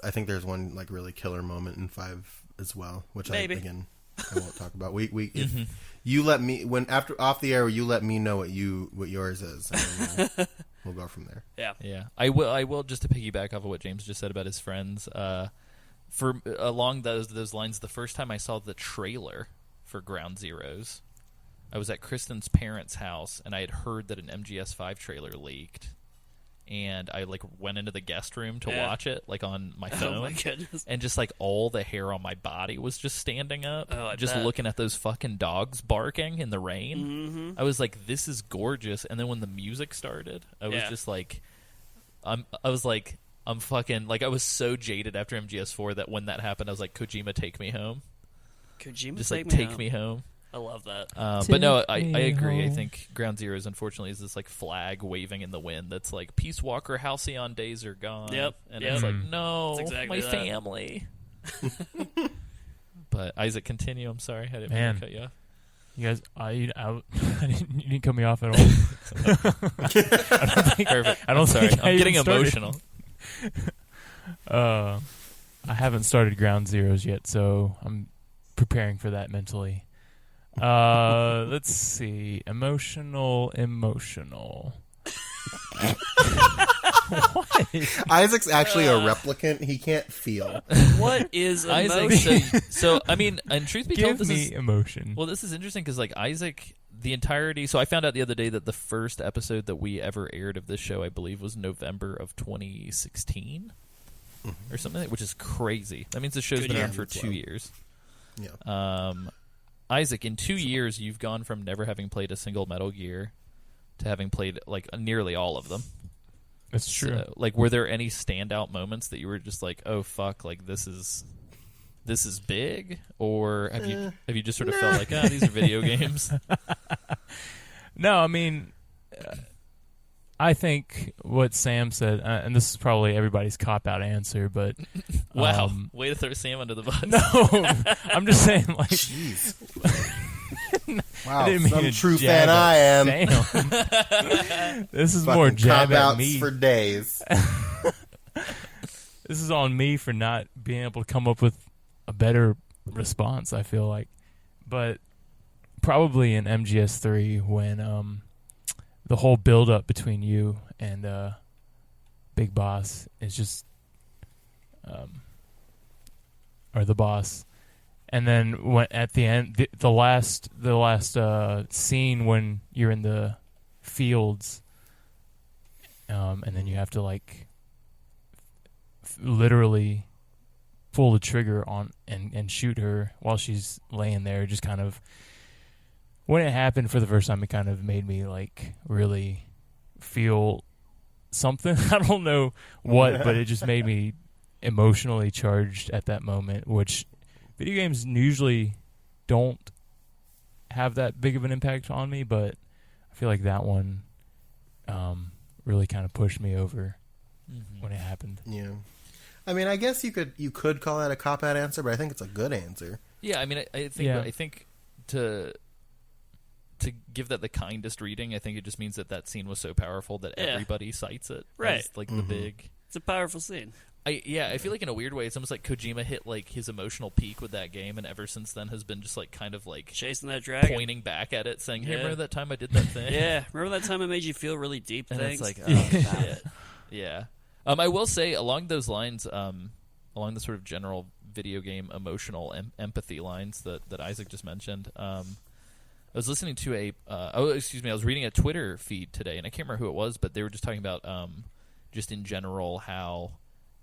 think there's one like really killer moment in 5 as well, which Maybe. I won't talk about. If you let me off the air, you let me know what yours is, and then we'll go from there. Yeah, I will just to piggyback off of what James just said about his friends. For along those lines, the first time I saw the trailer for Ground Zeroes, I was at Kristen's parents' house, and I had heard that an MGS5 trailer leaked. And I like went into the guest room to watch it, like on my phone. Oh my goodness! And just like all the hair on my body was just standing up, just bet. looking at those fucking dogs barking in the rain. Mm-hmm. I was like, "This is gorgeous." And then when the music started, I was just like, I'm fucking like I was so jaded after MGS4 that when that happened, I was like, "Kojima, take me home." Kojima, just like take me home. I love that. But no, I agree. I think Ground Zeroes, unfortunately, is this like flag waving in the wind that's like, Peace Walker Halcyon days are gone. Yep. And it's like, no, That's exactly my that. family. But Isaac, continue. I'm sorry. I didn't mean Man. to cut you off. You guys, you didn't cut me off at all. Perfect. I don't Sorry. think I I'm getting even started. emotional. I haven't started Ground Zeroes yet, so I'm preparing for that mentally. Let's see. Emotional. What? Isaac's actually a replicant. He can't feel. What is Isaac, emotion? so I mean, and truth be told, Give me emotion. well, this is interesting because like Isaac, the entirety. So I found out the other day that the first episode that we ever aired of this show, I believe, was November of 2016 or something, which is crazy. That means the show's Good been year. around for 2 years. Yeah. Isaac, in 2 years, you've gone from never having played a single Metal Gear to having played like nearly all of them. That's true. So, like, were there any standout moments that you were just like, "Oh fuck, like this is big," or have you just sort of felt like, these are video games? No, I mean, I think what Sam said, and this is probably everybody's cop-out answer, but Wow, way to throw Sam under the bus. no, I'm just saying, like, Jeez. I Wow, didn't mean some to true jab fan at I am. Sam. This is more Fucking jab at cop-outs me. for days. This is on me for not being able to come up with a better response, I feel like. But probably in MGS3 when the whole build-up between you and Big Boss is just... or the boss. And then when at the end, the last scene when you're in the fields, and then you have to like literally pull the trigger on and shoot her while she's laying there. Just kind of when it happened for the first time, it kind of made me like really feel something. I don't know what, but it just made me emotionally charged at that moment, which video games usually don't have that big of an impact on me, but I feel like that one really kind of pushed me over when it happened. Yeah. I mean, I guess you could call that a cop-out answer, but I think it's a good answer. Yeah, I mean, I think to give that the kindest reading, I think it just means that scene was so powerful that everybody cites it. Right. As, like the big. It's a powerful scene. I feel like in a weird way, it's almost like Kojima hit like his emotional peak with that game, and ever since then has been just like kind of like Chasing that dragon. pointing back at it, saying, "Hey, Yeah. remember that time I did that thing?" Yeah, remember that time it made you feel really deep and things? it's like, oh shit, yeah. I will say along those lines, along the sort of general video game emotional empathy lines that Isaac just mentioned. I was listening to I was reading a Twitter feed today, and I can't remember who it was, but they were just talking about just in general how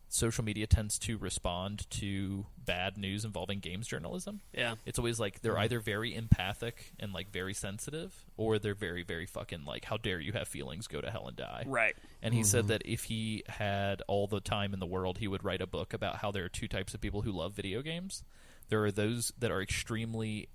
social media tends to respond to bad news involving games journalism. Yeah. It's always like they're either very empathic and like very sensitive, or they're very, very fucking like, how dare you have feelings, go to hell and die. Right. And he said that if he had all the time in the world, he would write a book about how there are two types of people who love video games. There are those that are extremely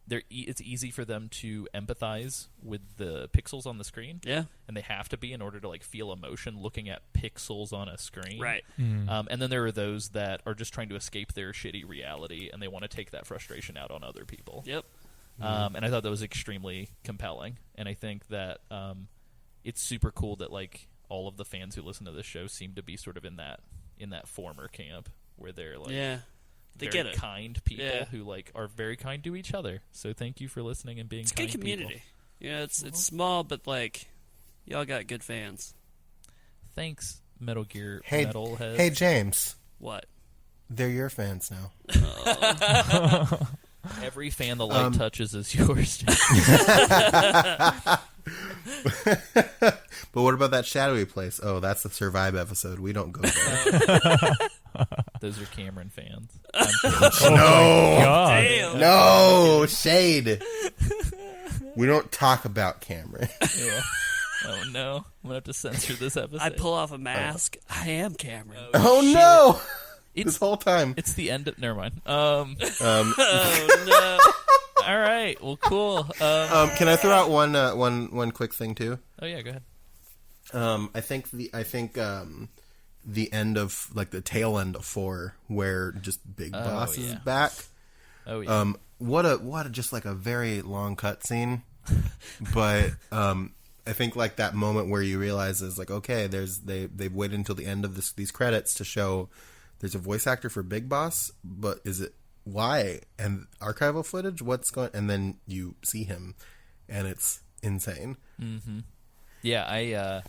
it's easy for them to empathize with the pixels on the screen. Yeah. And they have to be in order to like feel emotion looking at pixels on a screen. Right. And then there are those that are just trying to escape their shitty reality, and they want to take that frustration out on other people. Yep. And I thought that was extremely compelling. And I think that it's super cool that like all of the fans who listen to this show seem to be sort of in that former camp where they're like They very get it. kind people Yeah. who like are very kind to each other. So thank you for listening and being It's a kind good community. people. Yeah, it's small, but like y'all got good fans. Thanks, Metal Gear Hey, Metalhead. hey, James. What? They're your fans now. Every fan the light touches is yours. But what about that shadowy place? Oh, that's the Survive episode. We don't go there. Those are Cameron fans. No, God. Damn. no shade. We don't talk about Cameron. Yeah. Oh no, I'm gonna have to censor this episode. I pull off a mask. I am Cameron. Oh no! It's This whole time. it's the end. Never mind. Oh no. All right. Well, cool. Can I throw out one quick thing too? Oh yeah, go ahead. I think the end of like the tail end of 4, where just Big Boss is yeah. back. Oh yeah. What a just like a very long cutscene, but I think like that moment where you realize is like, okay, they've waited until the end of these credits to show there's a voice actor for Big Boss, but is it why? And archival footage, what's going? And then you see him, and it's insane. Mm-hmm. Yeah, I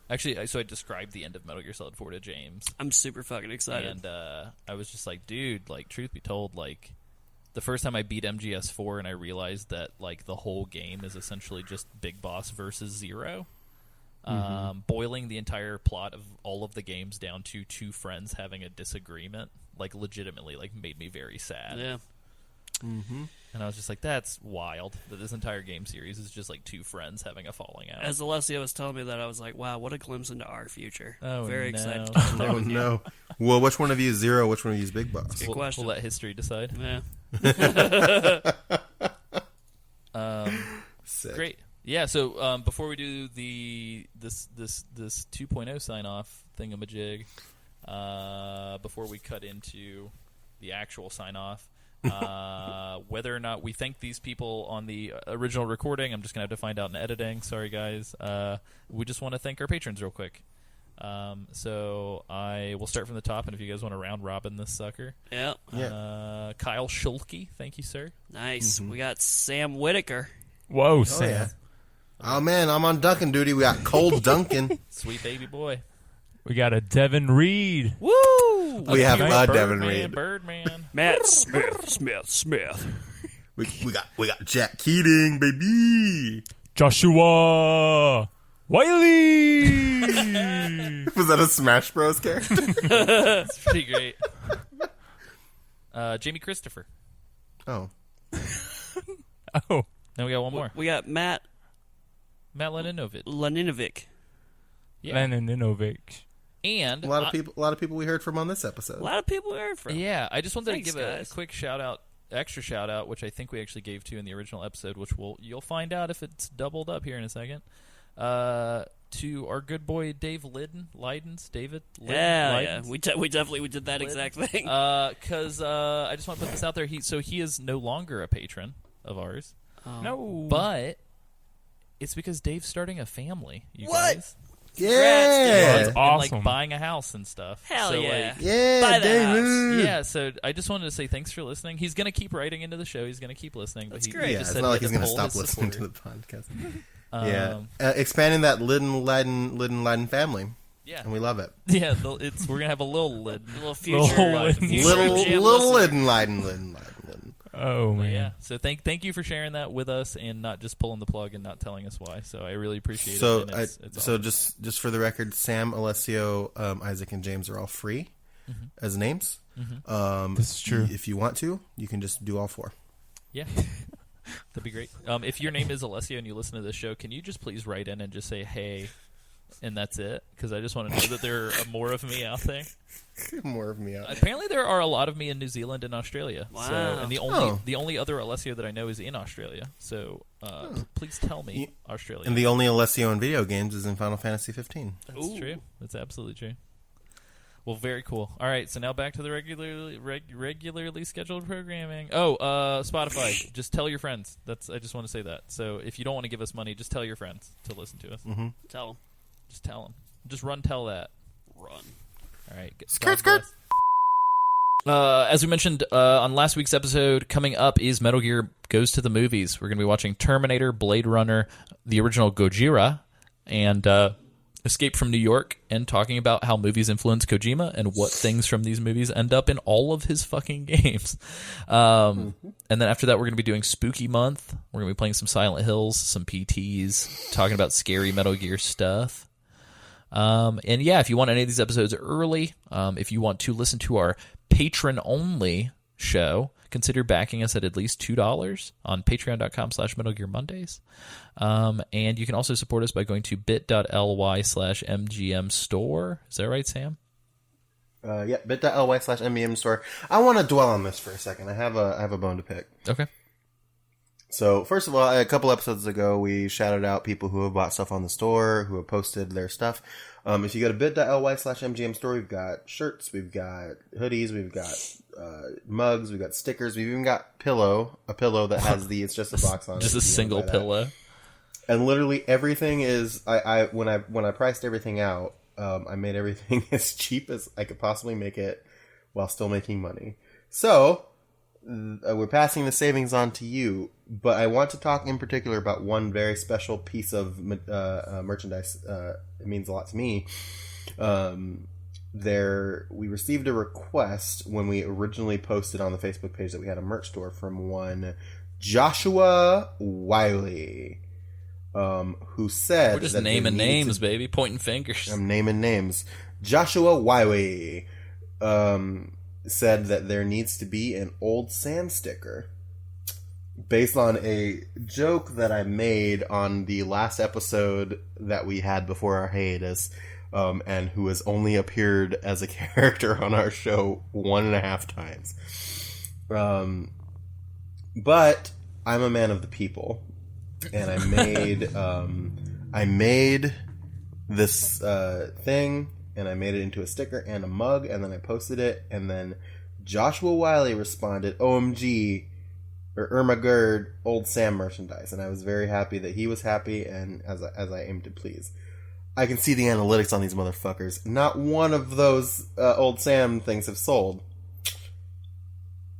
actually, so I described the end of Metal Gear Solid 4 to James, I'm super fucking excited. and I was just like, dude, like, truth be told, like, the first time I beat MGS4 and I realized that, like, the whole game is essentially just Big Boss versus Zero. Boiling the entire plot of all of the games down to 2 friends having a disagreement, like, legitimately, like, made me very sad. Yeah. And I was just like, that's wild, that this entire game series is just, like, 2 friends having a falling out. As Alessio was telling me that, I was like, wow, what a glimpse into our future. Oh, Very no. excited to talk Oh with you. no! Well, which one of you is Zero? Which one of you is Big Boss? Good question. We'll let history decide. Yeah. Sick. Great. Yeah, so before we do this 2.0 sign off thingamajig, before we cut into the actual sign off, whether or not we thank these people on the original recording, I'm just gonna have to find out in editing. Sorry guys. We just want to thank our patrons real quick. So I will start from the top, and if you guys want to round robin this sucker, Yeah. Kyle Schulke, thank you, sir. Nice. We got Sam Whitaker. Whoa, Oh Sam. yeah. Oh man, I'm on Duncan duty. We got Cole Duncan. Sweet baby boy. We got a Devin Reed. Woo! We have Birdman, Devin Reed. Birdman. Matt Smith. We got Jack Keating, baby. Joshua Wiley. Was that a Smash Bros character? That's pretty great. Jamie Christopher. Oh, Oh, Then we got one more. We got Matt Matt Leninovic. Leninovic. Yeah. Leninovic. And a lot of people we heard from on this A episode. lot of people we heard from. yeah, I just wanted Thanks, to give a guys. quick shout out, extra shout out, which I think we actually gave to in the original episode, which you'll find out if it's doubled up here in a second. To our good boy Dave Leidens. Yeah. Leidens. We definitely did that exact thing. Because I just want to put this out there. He is no longer a patron of ours, No. but it's because Dave's starting a family. You What? guys. Yeah, That's And, awesome. like buying a house and stuff. Hell so, yeah. Like, yeah, Buy the David. yeah, so I just wanted to say thanks for listening. He's going to keep writing into the show. He's going to keep listening. But That's he great. Yeah, just it's said not he like had he's going to pull stop his listening to supporter. the podcast. Yeah, Um, expanding that Lydon Leiden family, Yeah. and we love it. Yeah, we're going to have a little lid. A little future. Liden. future Little jam Lydon listener. Leiden. Oh, man. Yeah. So thank you for sharing that with us and not just pulling the plug and not telling us why. So I really appreciate So, it. And it's so awesome. just for the record, Sam, Alessio, Isaac, and James are all free as names. This is true. If you want to, you can just do all 4. Yeah. That'd be great. If your name is Alessio and you listen to this show, can you just please write in and just say, hey, and that's it? Because I just want to know that there are more of me out there. More of me out. Apparently, there are a lot of me in New Zealand and Australia. Wow. So, and the only other Alessio that I know is in Australia. So please tell me, Australia. And the only Alessio in video games is in Final Fantasy 15. That's true. That's absolutely true. Well, very cool. All right, so now back to the regularly scheduled programming. Oh, Spotify. Just tell your friends. I just want to say that. So if you don't want to give us money, just tell your friends to listen to us. Tell him. Just tell them. Just tell that. Run. All right. Skirt, skirt. As we mentioned on last week's episode, coming up is Metal Gear Goes to the Movies. We're going to be watching Terminator, Blade Runner, the original Gojira, and Escape from New York and talking about how movies influence Kojima and what things from these movies end up in all of his fucking games. And then after that, we're going to be doing Spooky Month. We're going to be playing some Silent Hills, some PTs, talking about scary Metal Gear stuff. And yeah, if you want any of these episodes early, if you want to listen to our patron-only show, consider backing us at least $2 on patreon.com/Metal Gear Mondays. And you can also support us by going to bit.ly/MGM store. Is that right, Sam? Yeah, bit.ly/MGM store. I want to dwell on this for a second. I have a bone to pick. Okay. So, first of all, a couple episodes ago, we shouted out people who have bought stuff on the store, who have posted their stuff. If you go to bit.ly/MGM store, we've got shirts, we've got hoodies, we've got mugs, we've got stickers, we've even got a pillow that has it's just a box on it. Just a single pillow. And literally everything is, when I priced everything out, I made everything as cheap as I could possibly make it while still making money. So, we're passing the savings on to you, but I want to talk in particular about one very special piece of merchandise. It means a lot to me. We received a request when we originally posted on the Facebook page that we had a merch store from one Joshua Wiley, who said, "We're just naming names, baby, pointing fingers." I'm naming names. Joshua Wiley said that there needs to be an Old Sam sticker based on a joke that I made on the last episode that we had before our hiatus, and who has only appeared as a character on our show 1.5 times. But I'm a man of the people, and I made this thing, and I made it into a sticker and a mug, and then I posted it, and then Joshua Wiley responded, "OMG," or Irma Gerd, Old Sam merchandise, and I was very happy that he was happy, and as I aim to please. I can see the analytics on these motherfuckers. Not one of those Old Sam things have sold.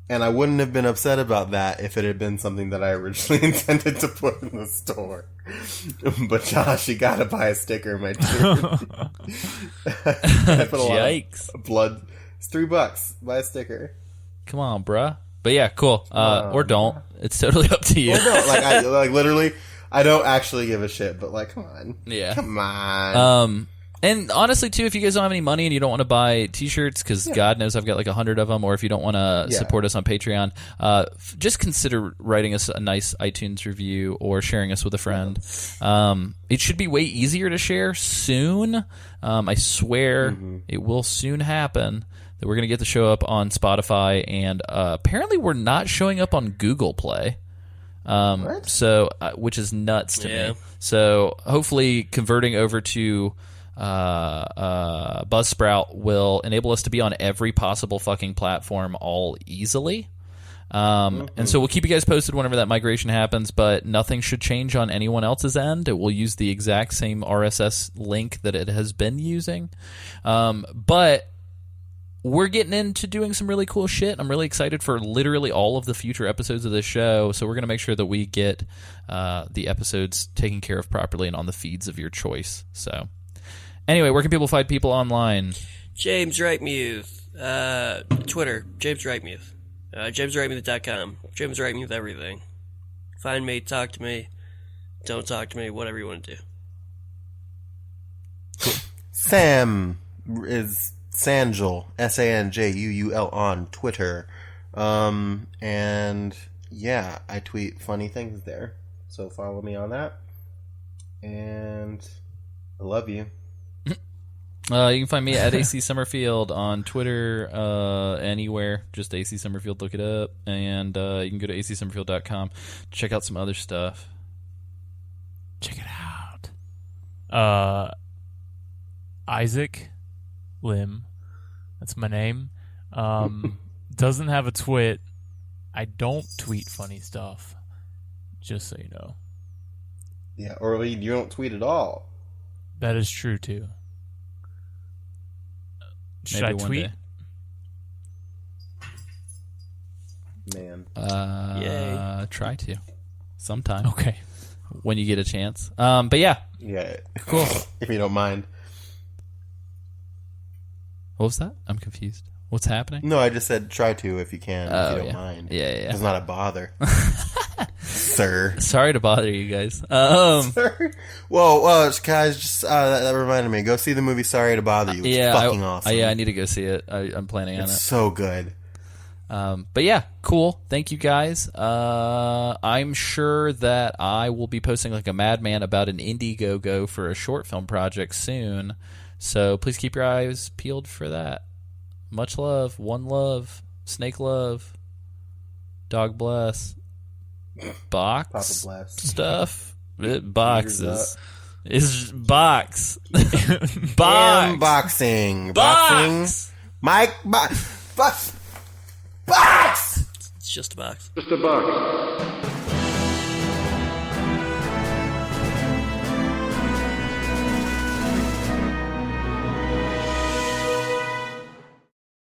And I wouldn't have been upset about that if it had been something that I originally intended to put in the store. But Josh, you gotta buy a sticker, my dude. I put a Yikes. lot of blood. It's $3. Buy a sticker. Come on, bruh. But yeah, cool. Or don't. It's totally up to you. Or don't. Like literally, I don't actually give a shit, but like, come on. Yeah. Come on. And honestly, too, if you guys don't have any money and you don't want to buy T-shirts, because God knows I've got like 100 of them, or if you don't want to support us on Patreon, just consider writing us a nice iTunes review or sharing us with a friend. It should be way easier to share soon. I swear it will soon happen that we're going to get the show up on Spotify, and apparently we're not showing up on Google Play. So, which is nuts to me. So hopefully converting over to Buzzsprout will enable us to be on every possible fucking platform all easily. And so we'll keep you guys posted whenever that migration happens, but nothing should change on anyone else's end. It will use the exact same RSS link that it has been using. But we're getting into doing some really cool shit. I'm really excited for literally all of the future episodes of this show. So we're going to make sure that we get the episodes taken care of properly and on the feeds of your choice. So anyway, where can people find people online? James Wrightmuth. Twitter, James Wrightmuth. JamesWrightmuth.com. James Wrightmuth everything. Find me, talk to me, don't talk to me, whatever you want to do. Sam is Sanjul, SANJUUL on Twitter. And yeah, I tweet funny things there. So follow me on that. And I love you. You can find me at AC Summerfield on Twitter, anywhere. Just AC Summerfield, look it up. And you can go to acsummerfield.com. Check out some other stuff. Check it out. Isaac Lim, that's my name. Doesn't have a twit. I don't tweet funny stuff. Just so you know. Yeah, or you don't tweet at all. That is true too. Should Maybe I tweet? Man. Yay. Try to. Sometime. Okay. When you get a chance. But yeah. Yeah. Cool. If you don't mind. What was that? I'm confused. What's happening? No, I just said try to if you can, if you don't mind. Yeah. It's not a bother. Sir. Sorry to bother you guys. Sir? Well, guys, just that reminded me. Go see the movie Sorry to Bother You. It's fucking awesome. I need to go see it. I'm planning on it. It's so good. But yeah, cool. Thank you guys. I'm sure that I will be posting like a madman about an Indiegogo for a short film project soon. So please keep your eyes peeled for that. Much love. One love. Snake love. Dog bless. Box Papa bless. stuff. Boxes. Is box. Box. Boxing. Box. Mike. Box. It's just a box. Just a box.